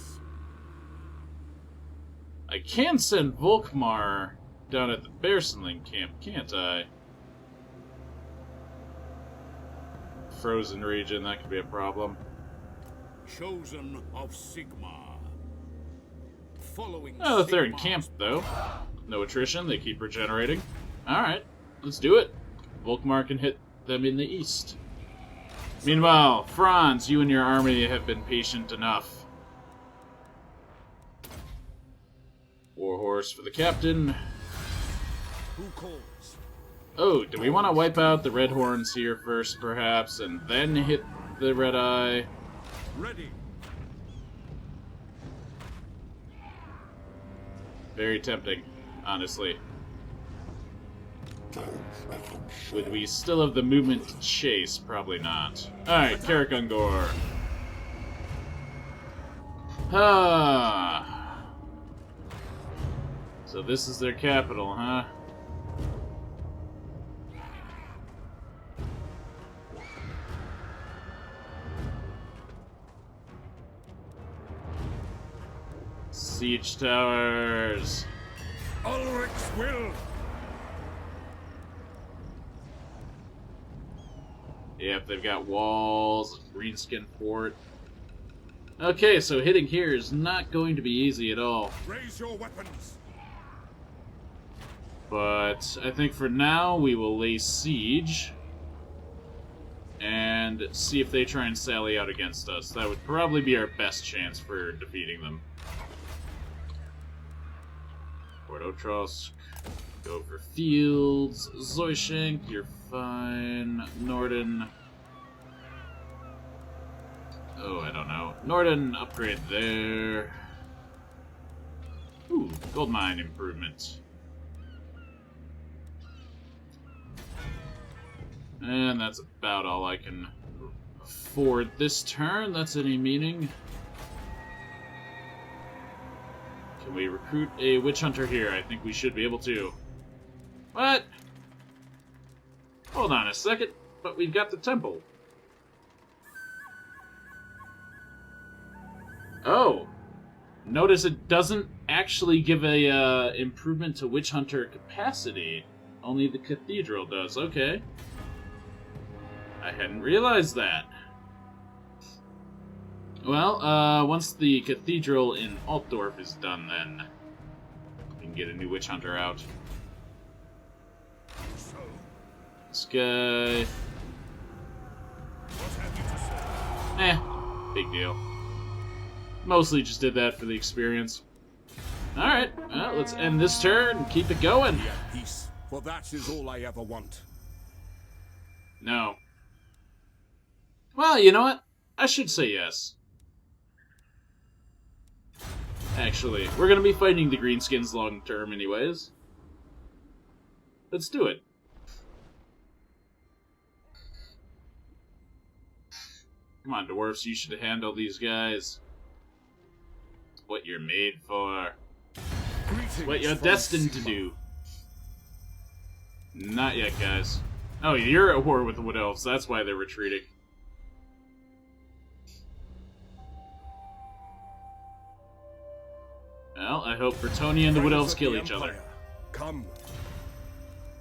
I can send Volkmar down at the Bearsonling camp, can't I? Frozen region, that could be a problem. Chosen of Sigmar. Following Oh, they're in Sigmar's camp, though. No attrition, they keep regenerating. Alright, let's do it. Volkmar can hit them in the east. Meanwhile, Franz, you and your army have been patient enough. Warhorse for the captain. Who calls? Oh, do we want to wipe out the Red Horns here first, perhaps, and then hit the Red Eye? Ready. Very tempting, honestly. Would we still have the movement to chase? Probably not. Alright, Karak Ungor. Ah. So this is their capital, huh? Siege towers. Ulrich's will. Yep, they've got walls, greenskin fort. Okay, so hitting here is not going to be easy at all. Raise your weapons. But I think for now we will lay siege and see if they try and sally out against us. That would probably be our best chance for defeating them. Fort Otrosk, go for fields. Zoishank, you're fine. Norden. Oh, I don't know. Norden, upgrade there. Ooh, gold mine improvement. And that's about all I can afford this turn. That's any meaning. Can we recruit a witch hunter here? I think we should be able to. What? Hold on a second. But we've got the temple. Oh. Notice it doesn't actually give a improvement to witch hunter capacity. Only the cathedral does. Okay. I hadn't realized that. Well, once the cathedral in Altdorf is done, then we can get a new witch hunter out. So, This guy... what have you to say? big deal. Mostly just did that for the experience. Alright, well, let's end this turn and keep it going. Be at peace, for that is all I ever want. No. Well, you know what? I should say yes. Actually, we're gonna be fighting the Greenskins long term anyways. Let's do it. Come on, dwarfs, you should handle these guys. It's what you're made for. It's what you're destined to do. Not yet, guys. Oh, you're at war with the Wood Elves, that's why they're retreating. Well, I hope Bretonnia and the Wood Elves kill each other. Come.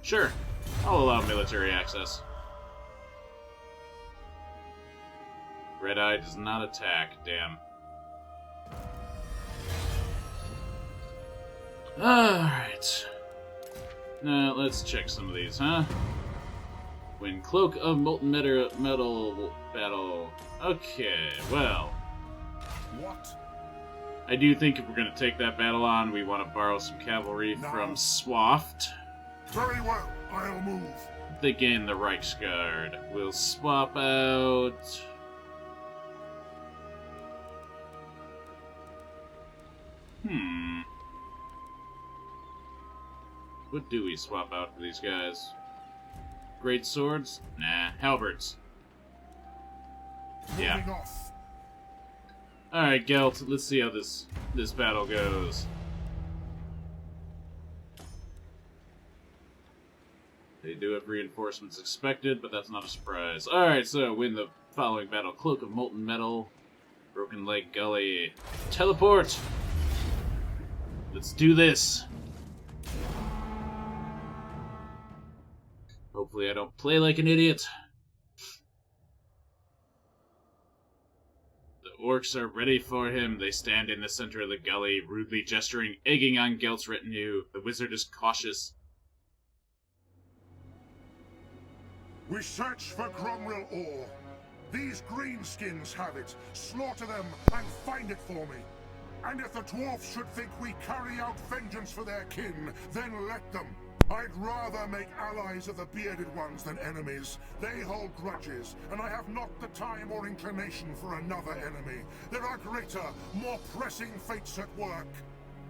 Sure, I'll allow military access. Red Eye does not attack, damn. Alright. Now, let's check some of these, huh? Win Cloak of Molten Metal battle. Okay, well. What? I do think if we're going to take that battle on, we want to borrow some cavalry No. from Swaft. Very well, I'll move. They gain the Reichsguard. We'll swap out... What do we swap out for these guys? Great swords? Nah, halberds. Yeah. Moving off. Alright, Gelt, let's see how this battle goes. They do have reinforcements expected, but that's not a surprise. Alright, so win the following battle. Cloak of Molten Metal, Broken Leg Gully. Teleport! Let's do this! Hopefully I don't play like an idiot. The orcs are ready for him. They stand in the center of the gully, rudely gesturing, egging on Gelt's retinue. The wizard is cautious. We search for Gromril ore. These greenskins have it. Slaughter them and find it for me. And if the dwarfs should think we carry out vengeance for their kin, then let them. I'd rather make allies of the bearded ones than enemies. They hold grudges, and I have not the time or inclination for another enemy. There are greater, more pressing fates at work.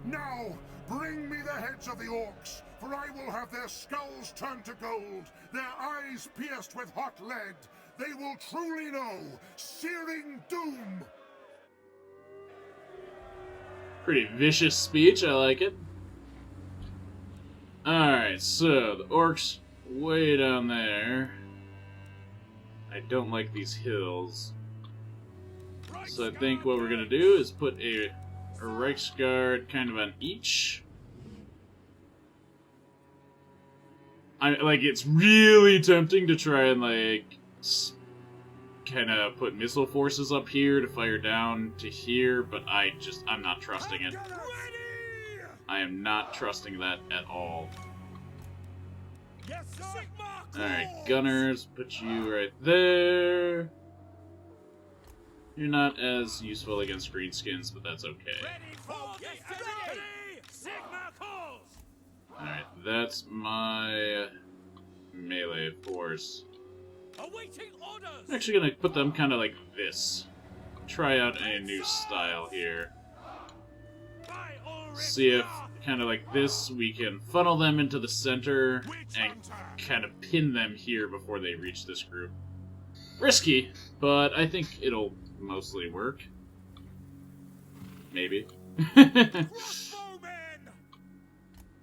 Now, bring me the heads of the orcs, for I will have their skulls turned to gold, their eyes pierced with hot lead. They will truly know searing doom. Pretty vicious speech, I like it. Alright, so the orcs way down there. I don't like these hills. So I think what we're gonna do is put a Reichsguard kind of on each. It's really tempting to try and, like, kind of put missile forces up here to fire down to here, but I'm not trusting it. I am not trusting that at all. Alright, gunners, put you right there. You're not as useful against greenskins, but that's okay. Alright, that's my melee force. I'm actually gonna put them kind of like this. Try out a new style here. See if, kind of like this, we can funnel them into the center and kind of pin them here before they reach this group. Risky, but I think it'll mostly work. Maybe.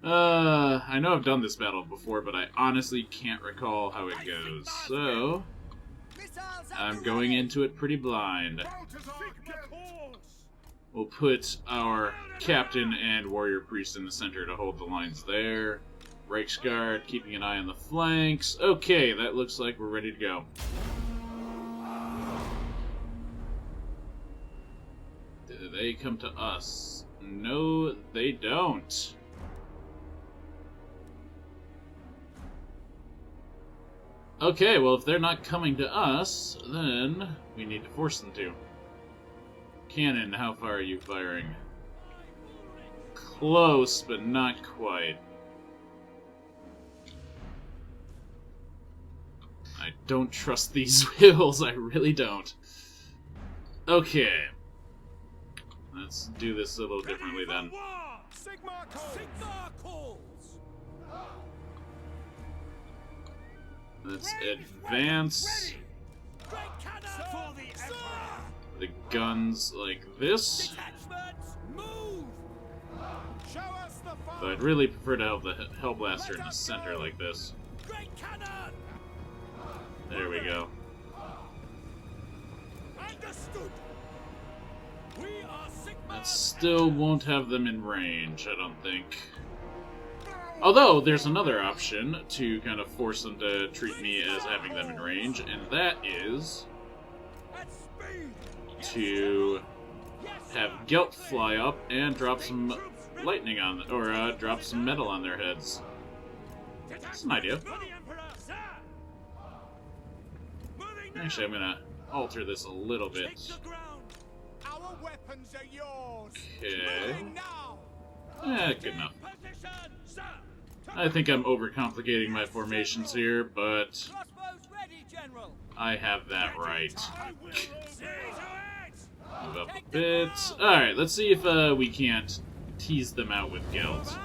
I know I've done this battle before, but I honestly can't recall how it goes, so I'm going into it pretty blind. We'll put our captain and warrior priest in the center to hold the lines there. Reichsguard keeping an eye on the flanks. Okay, that looks like we're ready to go. Do they come to us? No, they don't. Okay, well, if they're not coming to us, then we need to force them to. Cannon, how far are you firing? Close, but not quite. I don't trust these wheels, I really don't. Okay. Let's do this a little differently then. Let's advance the guns like this. But I'd really prefer to have the Hellblaster in the center like this. There we go. That still won't have them in range, I don't think. Although, there's another option to kind of force them to treat me as having them in range, and that is to have Gelt fly up and drop some lightning on, or drop some metal on their heads. That's an idea. Actually, I'm gonna alter this a little bit. Okay. Good enough. I think I'm overcomplicating my formations here, but I have that right. Move up a bit. Alright, let's see if we can't tease them out with Gelt.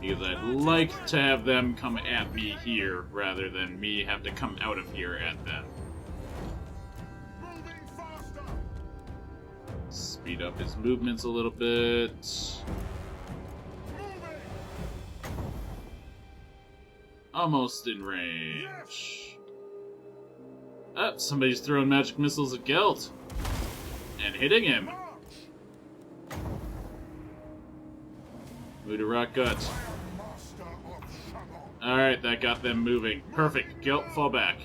Because I'd like to have them come at me here, rather than me have to come out of here at them. Speed up his movements a little bit. Almost in range. Oh, somebody's throwing magic missiles at Gelt. And hitting him. Move to Rock Gut. Alright, that got them moving. Perfect. Gelt, fall back.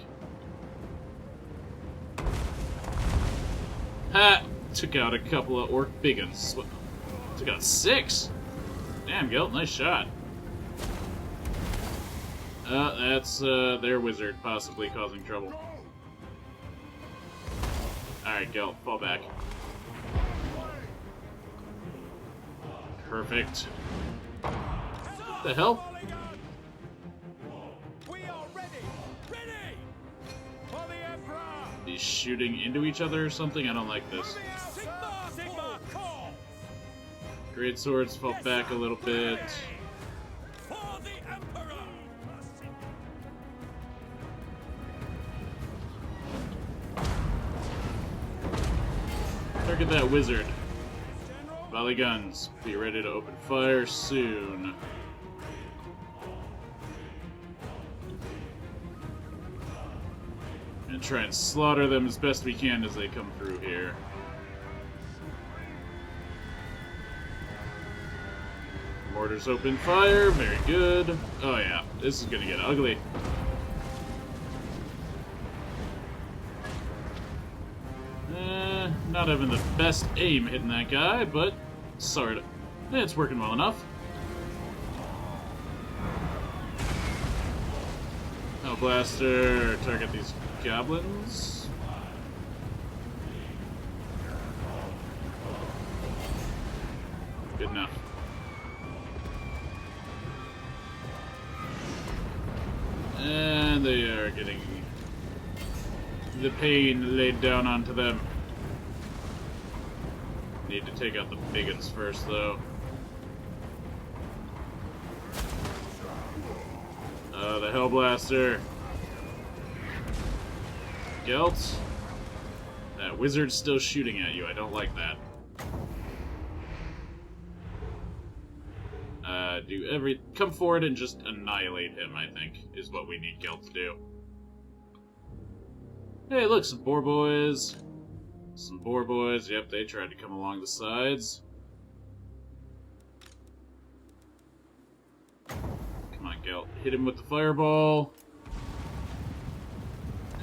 Ha! Took out a couple of orc big uns. Took out 6! Damn, Gelt, nice shot. That's their wizard possibly causing trouble. Alright, Gelt, fall back. Perfect. What the hell? He's shooting into each other or something? I don't like this. Great swords fall back a little bit. Target that wizard. Volley guns, be ready to open fire soon. And try and slaughter them as best we can as they come through here. Mortars open fire, very good. Oh yeah, this is gonna get ugly. Not having the best aim hitting that guy, but sorry, it's working well enough. Oh, blaster, target these goblins. Good enough. And they are getting the pain laid down onto them. Need to take out the big ones first, though. The Hellblaster. Gelt. That wizard's still shooting at you. I don't like that. Come forward and just annihilate him, I think, is what we need Gelt to do. Hey, look, some boar boys. Some boar boys, yep, they tried to come along the sides. Come on, Gelt. Hit him with the fireball.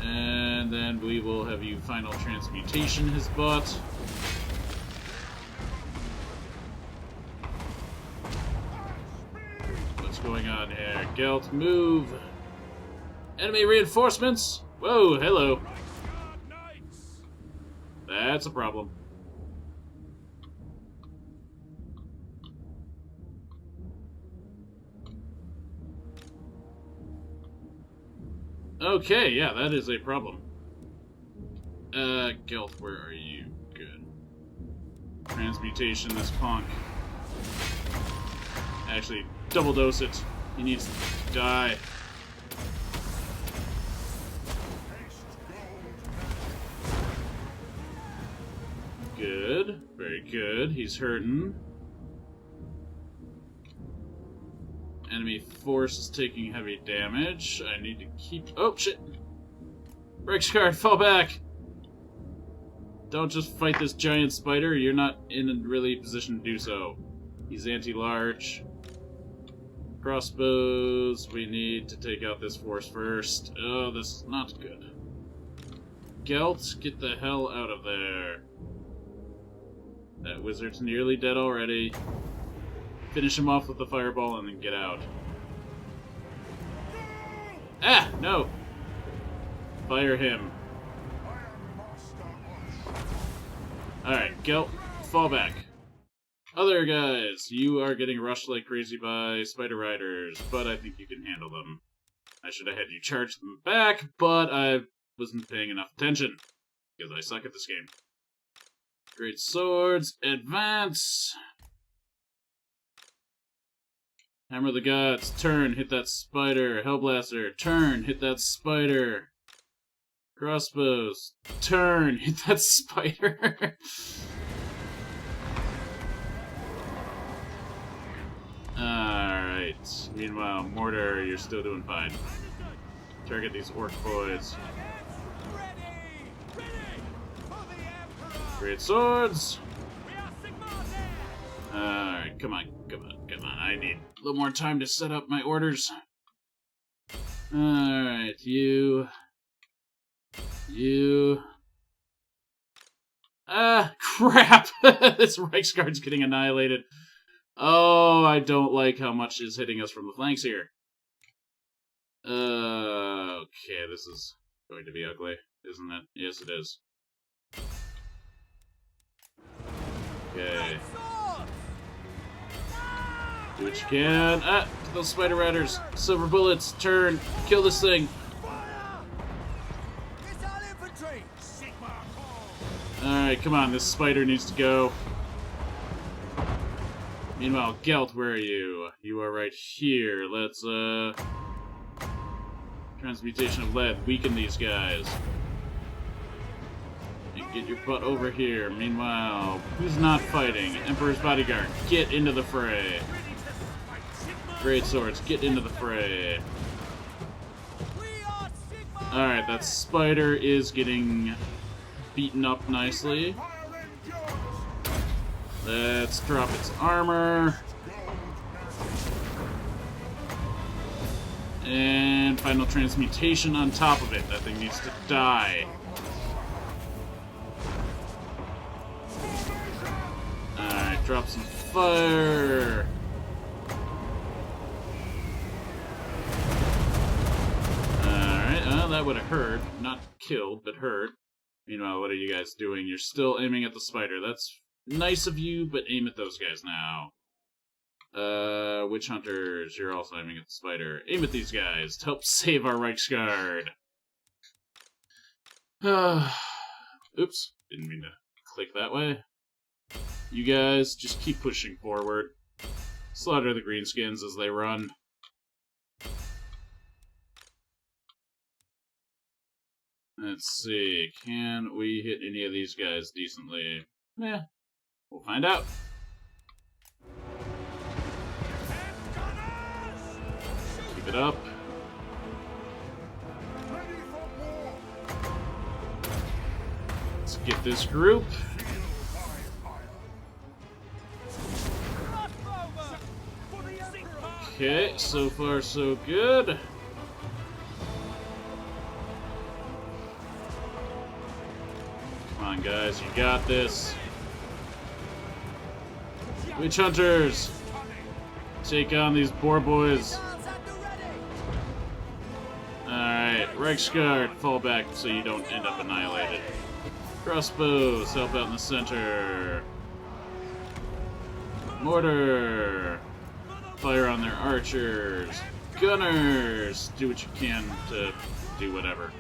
And then we will have you final transmutation his butt. What's going on here? Gelt, move! Enemy reinforcements! Whoa, hello. That's a problem. Okay, yeah, that is a problem. Gelt, where are you? Good. Transmutation this punk. Actually, double dose it. He needs to die. Good. Very good. He's hurting. Enemy force is taking heavy damage. I need to keep... Oh, shit! Reichsguard, fall back! Don't just fight this giant spider. You're not in a really position to do so. He's anti-large. Crossbows. We need to take out this force first. Oh, this is not good. Gelt, get the hell out of there. That wizard's nearly dead already. Finish him off with the fireball and then get out. Ah! No! Fire him. Alright, Gelt, fall back. Other guys, you are getting rushed like crazy by spider riders, but I think you can handle them. I should have had you charge them back, but I wasn't paying enough attention, because I suck at this game. Great swords, advance! Hammer of the gods, turn, hit that spider. Hellblaster, turn, hit that spider. Crossbows, turn, hit that spider. Alright. Meanwhile, Mortar, you're still doing fine. Target these orc boys. Great swords! Alright, come on. I need a little more time to set up my orders. Alright, you... Ah, crap! This Reichsguard's getting annihilated. Oh, I don't like how much is hitting us from the flanks here. Okay, this is going to be ugly, isn't it? Yes, it is. Okay. Do what you can. Ah! Those spider riders! Silver bullets! Turn! Kill this thing! Alright, come on. This spider needs to go. Meanwhile, Gelt, where are you? You are right here. Let's, Transmutation of lead. Weaken these guys. And get your butt over here. Meanwhile, who's not fighting? Emperor's Bodyguard, get into the fray. Great Swords, get into the fray. Alright, that spider is getting beaten up nicely. Let's drop its armor. And final transmutation on top of it. That thing needs to die. Alright, drop some fire. Alright, that would have hurt. Not killed, but hurt. Meanwhile, what are you guys doing? You're still aiming at the spider. That's nice of you, but aim at those guys now. Witch Hunters, you're also aiming at the spider. Aim at these guys to help save our Reichsguard. Oops, didn't mean to click that way. You guys, just keep pushing forward. Slaughter the greenskins as they run. Let's see, can we hit any of these guys decently? Yeah, we'll find out. Keep it up. Let's get this group. Okay, so far so good. Come on, guys, you got this. Witch Hunters, take on these boar boys. Alright, Reichsguard, fall back so you don't end up annihilated. Crossbows, help out in the center. Mortar, fire on their archers. Gunners, do what you can to do whatever.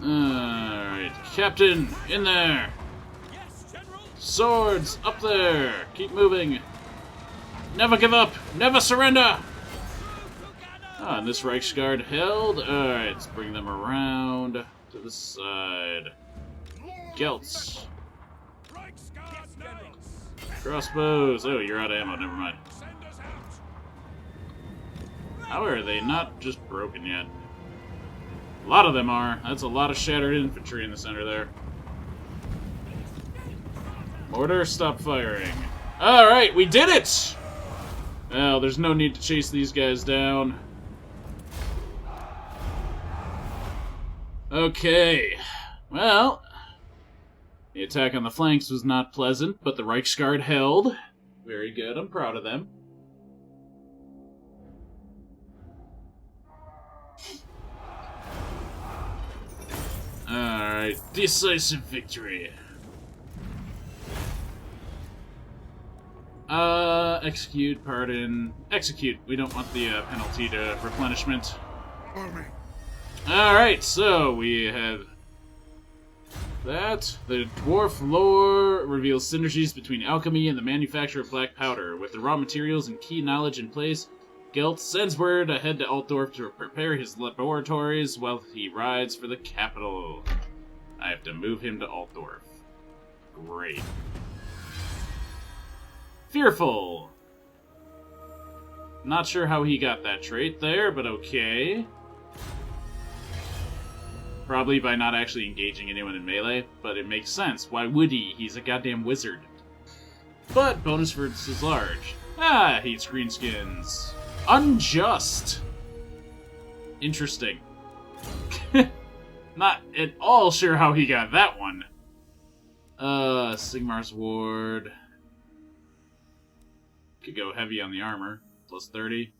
Alright, Captain, in there! Swords, up there! Keep moving! Never give up! Never surrender! Ah, and this Reichsguard held. Alright, let's bring them around to the side. Gelts. Crossbows. Oh, you're out of ammo, never mind. How are they not just broken yet? A lot of them are. That's a lot of shattered infantry in the center there. Mortar, stop firing. Alright, we did it! Well, there's no need to chase these guys down. Okay. Well, the attack on the flanks was not pleasant, but the Reichsguard held. Very good, I'm proud of them. Alright, decisive victory. Execute, pardon. Execute. We don't want the penalty to replenishment. Alright, so we have that. The dwarf lore reveals synergies between alchemy and the manufacture of black powder. With the raw materials and key knowledge in place, Gelt sends word ahead to Altdorf to prepare his laboratories while he rides for the capital. I have to move him to Altdorf. Great. Fearful. Not sure how he got that trait there, but okay. Probably by not actually engaging anyone in melee, but it makes sense. Why would he? He's a goddamn wizard. But bonus versus is large. Ah, hates greenskins. Unjust. Interesting. Not at all sure how he got that one. Sigmar's Ward. Could go heavy on the armor. Plus 30.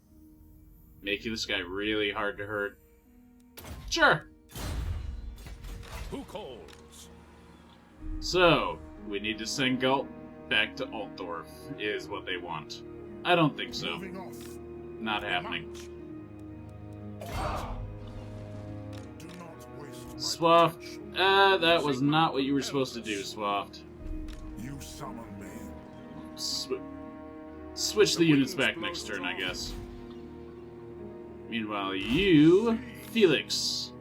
Make this guy really hard to hurt. Sure. Who calls? So, we need to send Gult back to Altdorf, is what they want. I don't think so. Not happening. Swaft. That was not what you were supposed to do, Swaft. You summon me. Switch the units back next turn, I guess. Meanwhile, you, Felix,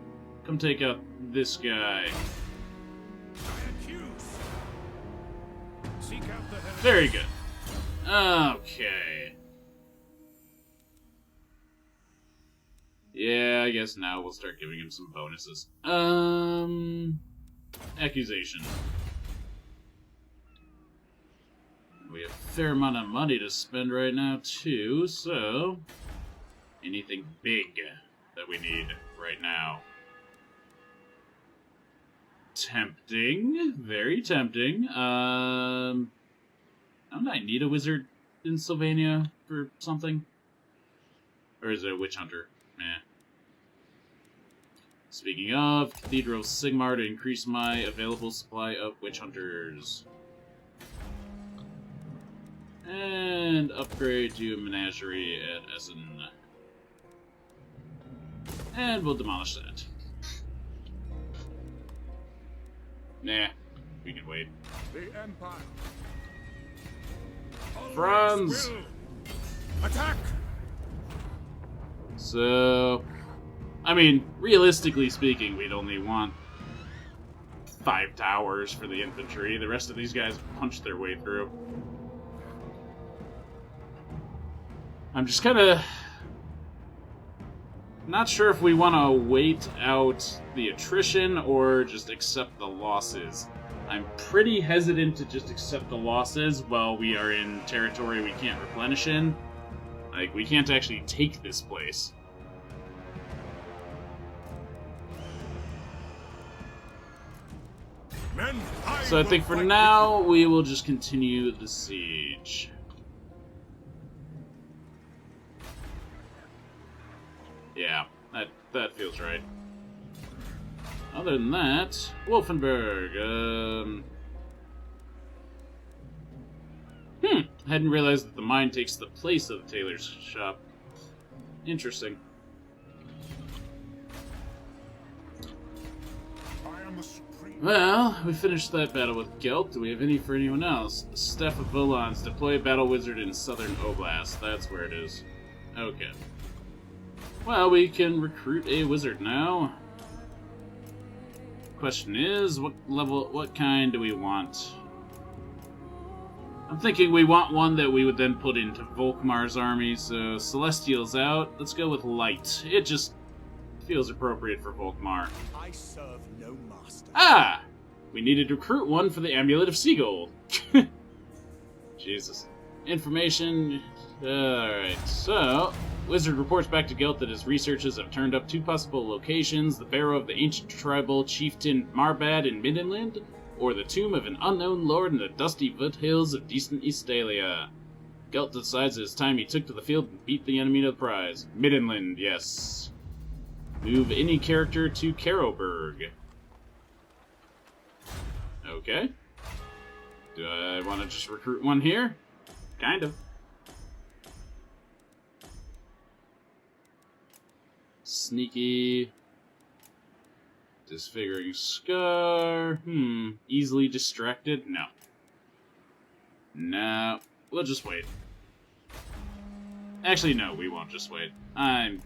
come take out this guy. Very good. Okay. Yeah, I guess now we'll start giving him some bonuses. Accusation. We have a fair amount of money to spend right now, too, so... anything big that we need right now. Tempting. Very tempting. Don't I need a wizard in Sylvania for something? Or is it a witch hunter? Meh. Speaking of, Cathedral of Sigmar to increase my available supply of witch hunters. And upgrade to a menagerie at Essen. And we'll demolish that. Nah, we can wait. The Empire. Franz! Attack! So, I mean, realistically speaking, we'd only want 5 towers for the infantry. The rest of these guys punch their way through. I'm just kind of not sure if we want to wait out the attrition or just accept the losses. I'm pretty hesitant to just accept the losses while we are in territory we can't replenish in. Like, we can't actually take this place. Men, So I think for now, we will just continue the siege. Yeah, that feels right. Other than that, Wolfenberg, hadn't realized that the mine takes the place of the tailor's shop. Interesting. I am the supreme. Well, we finished that battle with Gelt. Do we have any for anyone else? Staff of Volans. Deploy a battle wizard in Southern Oblast. That's where it is. Okay. Well, we can recruit a wizard now. Question is, what kind do we want? I'm thinking we want one that we would then put into Volkmar's army, so Celestial's out. Let's go with Light. It just feels appropriate for Volkmar. I serve no master. Ah! We needed to recruit one for the Amulet of Seagold. Jesus. Information. Alright, so... Wizard reports back to Gelt that his researchers have turned up 2 possible locations, the barrow of the ancient tribal chieftain Marbad in Middenland, or the tomb of an unknown lord in the dusty foothills of distant Eastalia. Gelt decides it's time he took to the field and beat the enemy to the prize. Middenland, yes. Move any character to Caroburg. Okay. Do I want to just recruit one here? Kind of. Sneaky. Disfiguring Scar. Easily distracted? No. No. We'll just wait. Actually, no, we won't just wait. I'm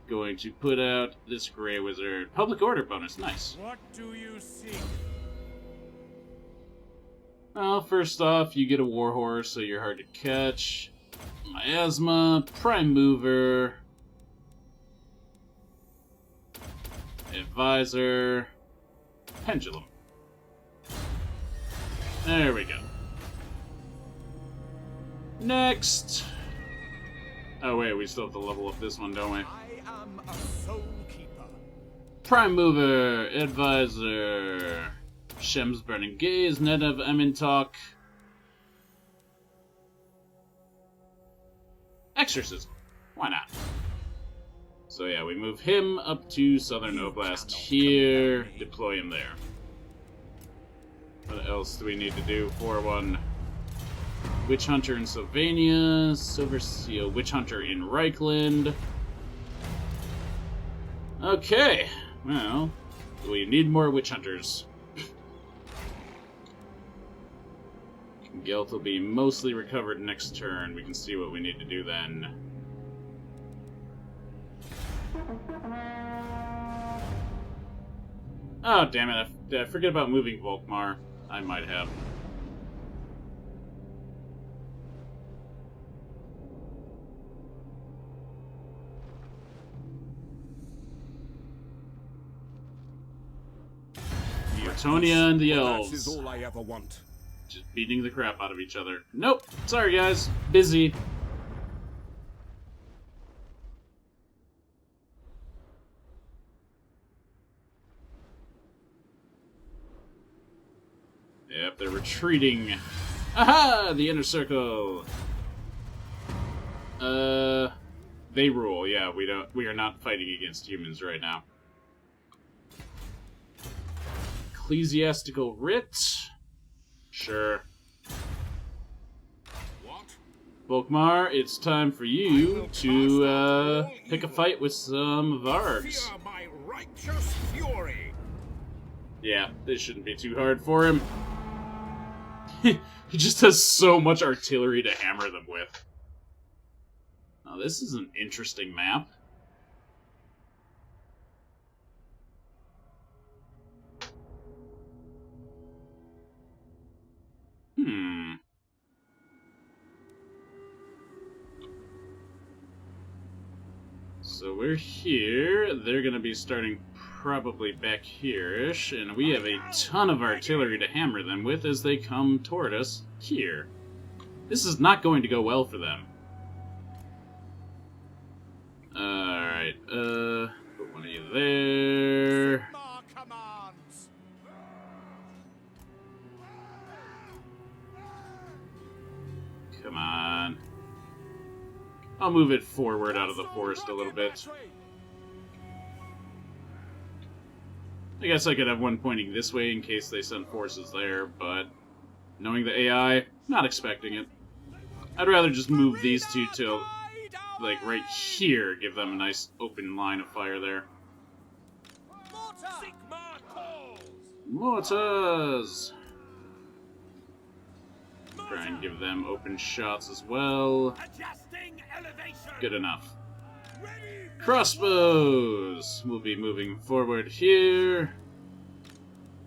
going to put out this Grey Wizard. Public Order bonus, nice. What do you seek? Well, first off, you get a Warhorse, so you're hard to catch. Miasma, Prime Mover, Advisor, Pendulum. There we go. Next. Oh wait, we still have to level up this one, don't we? I am a soul keeper. Prime Mover, Advisor, Shem's Burning Gaze, Net of Emintalk, Exorcism. Why not? So yeah, we move him up to Southern Oblast here, deploy him there. What else do we need to do for one? Witch Hunter in Sylvania, Silver Seal Witch Hunter in Reichland. Okay, well, we need more Witch Hunters. Gelt will be mostly recovered next turn. We can see what we need to do then. Oh, damn it. Did I forget about moving Volkmar? I might have. Bretonia and the That is Elves. all I ever want. Just beating the crap out of each other. Nope. Sorry, guys. Busy. Yep, they're retreating. Aha! The inner circle. They rule. Yeah, we are not fighting against humans right now. Ecclesiastical writ. Sure. What? Volkmar, it's time for you to pick a fight with some Vargs. Fear my righteous fury. Yeah, this shouldn't be too hard for him. He just has so much artillery to hammer them with. Now, this is an interesting map. So we're here. They're gonna be starting probably back here-ish, and we have a ton of artillery to hammer them with as they come toward us here. This is not going to go well for them. Alright, put one of you there. Come on. I'll move it forward out of the forest a little bit. I guess I could have one pointing this way in case they send forces there, but knowing the AI, not expecting it. I'd rather just move these two to, like, right here, give them a nice open line of fire there. Mortars! Try and give them open shots as well. Good enough. Crossbows! We'll be moving forward here.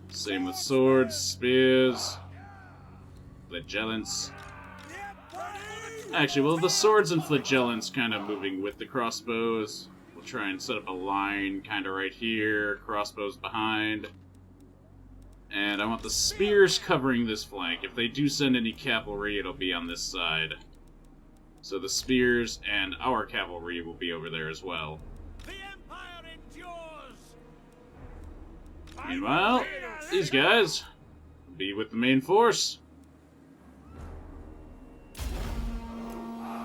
Same with swords, spears, flagellants. Actually, well, the swords and flagellants kind of moving with the crossbows. We'll try and set up a line kind of right here, crossbows behind. And I want the spears covering this flank. If they do send any cavalry, it'll be on this side. So the spears and our cavalry will be over there as well. The Empire endures. Meanwhile, these guys will be with the main force.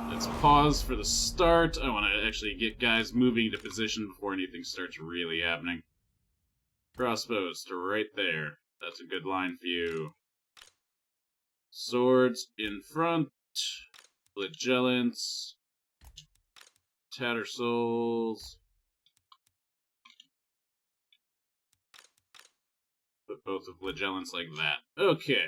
Let's pause for the start. I want to actually get guys moving to position before anything starts really happening. Crossbows to right there. That's a good line for you. Swords in front. Flagellants. Tattersouls. Put both the flagellants like that. Okay.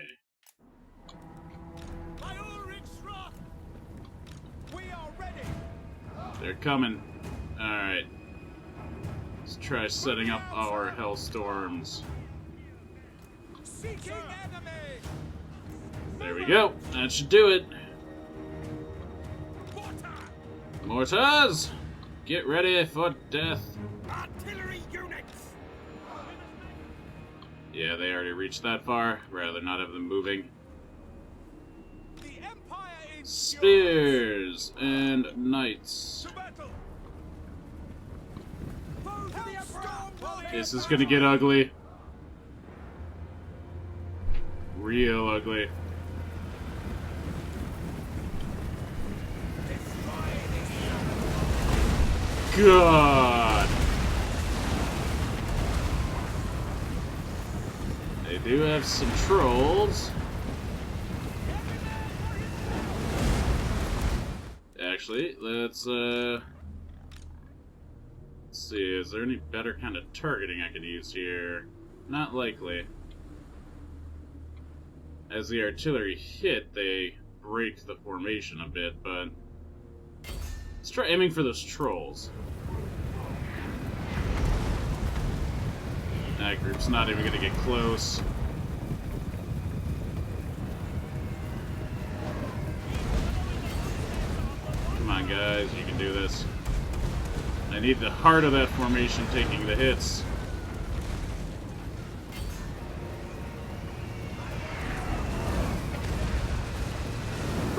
We are ready. They're coming. Alright. Let's try setting up our Hellstorms. Seeking enemy. There we go. That should do it. Mortars! Get ready for death. Artillery units. Yeah, they already reached that far. Rather not have them moving. The Empire is Spears and knights. to battle. This is gonna get ugly. Real ugly. God! They do have some trolls. Actually, let's see, is there any better kind of targeting I could use here? Not likely. As the artillery hit, they break the formation a bit, but let's try aiming for those trolls. That group's not even gonna get close. Come on, guys, you can do this. I need the heart of that formation taking the hits.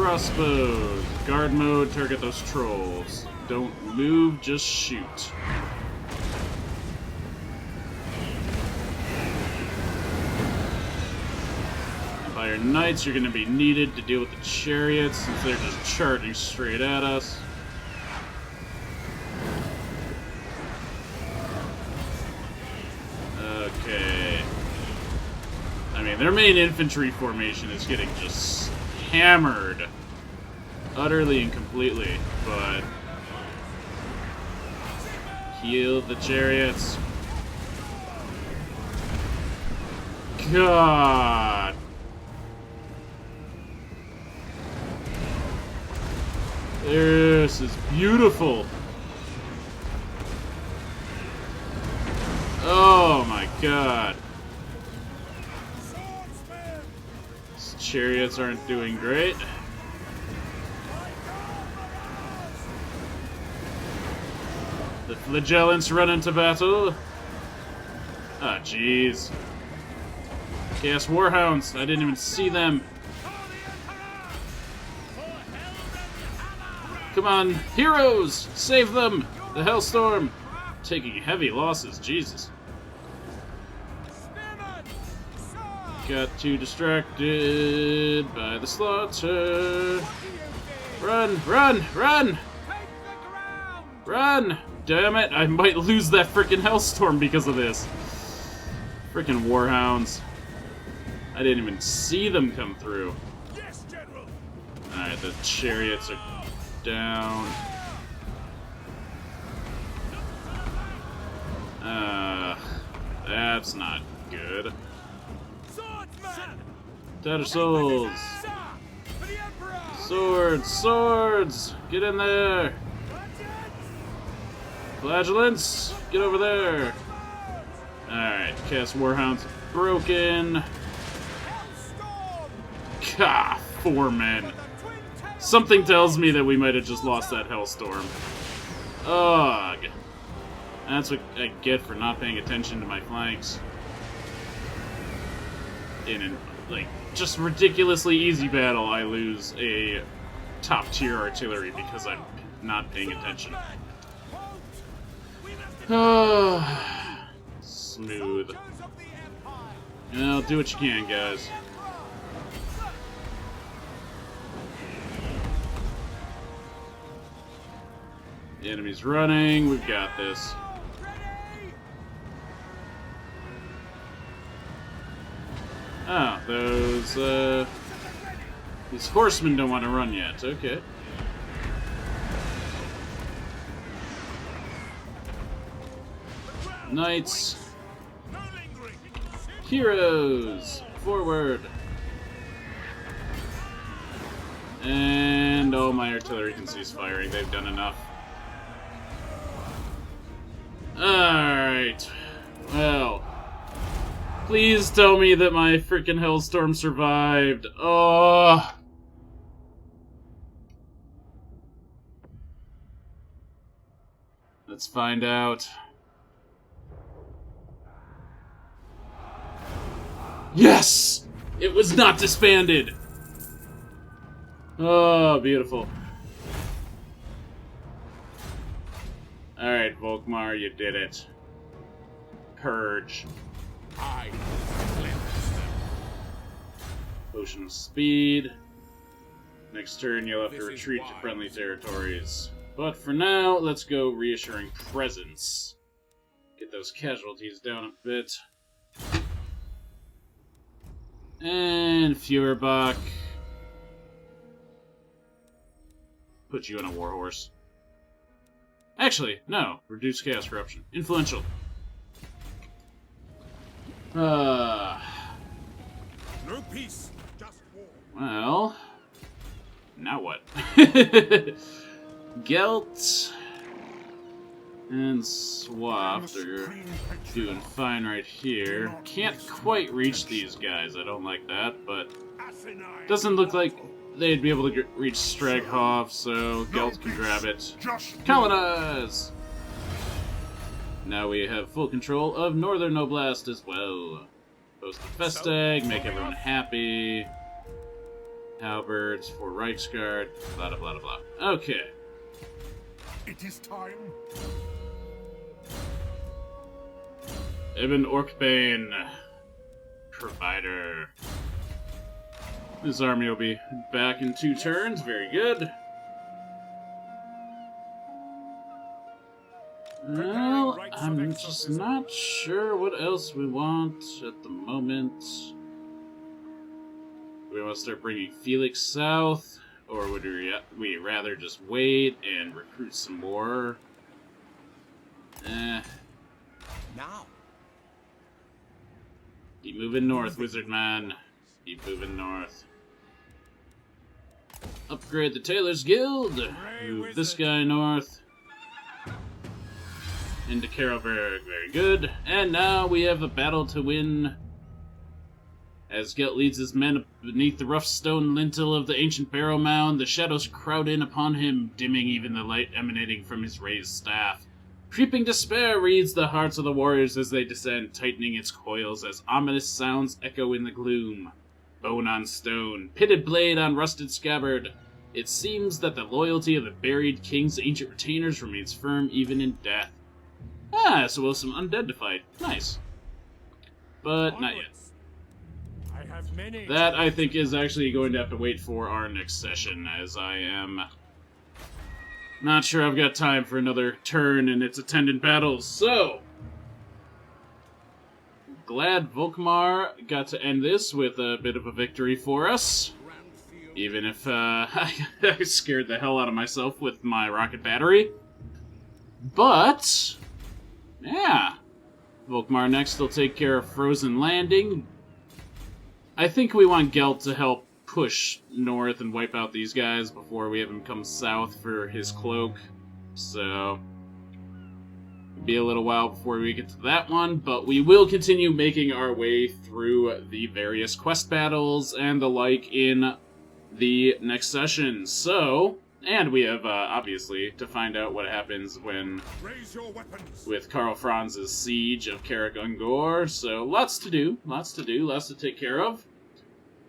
crossbows. Guard mode, target those trolls. Don't move, just shoot. Empire Knights, you're going to be needed to deal with the chariots since they're just charging straight at us. Okay. I mean, their main infantry formation is getting just hammered. Utterly and completely, but... Heal the chariots. God. This is beautiful. Oh my god. These chariots aren't doing great. The flagellants run into battle. Ah, jeez. Chaos Warhounds. I didn't even see them. Come on, heroes! Save them! The Hellstorm! Taking heavy losses, Jesus. Got too distracted by the slaughter. Run, run, run! Run! Damn it, I might lose that frickin' Hellstorm because of this. Frickin' Warhounds. I didn't even see them come through. Alright, the chariots are down. That's not good. Tattered souls. Swords, swords! Get in there! Flagellants, get over there! Alright, Chaos Warhounds broken. Gah, 4 men. Something tells me that we might have just lost that Hellstorm. Ugh. That's what I get for not paying attention to my flanks. In an, like, just ridiculously easy battle, I lose a top-tier artillery because I'm not paying attention. Smooth. Well, do what you can, guys. The enemy's running. We've got this. Oh, those, these horsemen don't want to run yet. Okay. Knights. Heroes. Forward. And all my artillery can cease firing. They've done enough. Alright. Well. Please tell me that my freaking Hellstorm survived. Oh. Let's find out. Yes! It was not disbanded! Oh, beautiful. Alright, Volkmar, you did it. Purge. I cleanse them. Potion of Speed. Next turn, you'll have to This is retreat to why. friendly territories. But for now, let's go Reassuring Presence. Get those casualties down a bit. And Feuerbach. Put you in a warhorse. Actually, no. Reduce chaos corruption. Influential. No peace, just war. Well, now what? Gelt and Swapped are doing fine right here. Can't quite reach these guys. I don't like that, but doesn't look like they'd be able to reach Straghoff, so Gelt can grab it. Colonize! Now we have full control of Northern Oblast as well. Post the Festag, make everyone happy. Halberds, 4 Reichsguard, blah blah blah blah. Okay. It is time. Ibn Orkbane, provider. This army will be back in 2 turns. Very good. Well, I'm just not sure what else we want at the moment. Do we want to start bringing Felix south, or would we rather just wait and recruit some more? Now. Keep moving north, wizard man. Keep moving north. Upgrade the Tailor's Guild. Move this guy north. Into Karlberg. Very good. And now we have a battle to win. As Gelt leads his men beneath the rough stone lintel of the ancient barrow mound, the shadows crowd in upon him, dimming even the light emanating from his raised staff. Creeping despair reads the hearts of the warriors as they descend, tightening its coils as ominous sounds echo in the gloom. Bone on stone, pitted blade on rusted scabbard. It seems that the loyalty of the buried king's ancient retainers remains firm even in death. Ah, so we'll some undead to fight. Nice. But not yet. That, I think, is actually going to have to wait for our next session, as I am not sure I've got time for another turn and its attendant battles. So, glad Volkmar got to end this with a bit of a victory for us. Even if I scared the hell out of myself with my rocket battery. But, yeah. Volkmar next will take care of Frozen Landing. I think we want Gelt to help push north and wipe out these guys before we have him come south for his cloak. So, it'll be a little while before we get to that one, but we will continue making our way through the various quest battles and the like in the next session. So, and we have, obviously, to find out what happens when with Karl Franz's siege of Karak Ungor. So, lots to do, lots to take care of.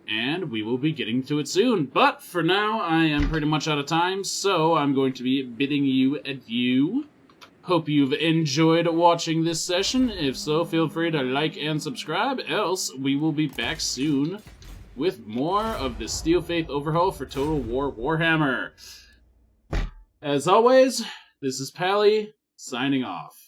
And we will be getting to it soon. But for now, I am pretty much out of time, so I'm going to be bidding you adieu. Hope you've enjoyed watching this session. If so, feel free to like and subscribe, else we will be back soon with more of the Steel Faith Overhaul for Total War Warhammer. As always, this is Pally, signing off.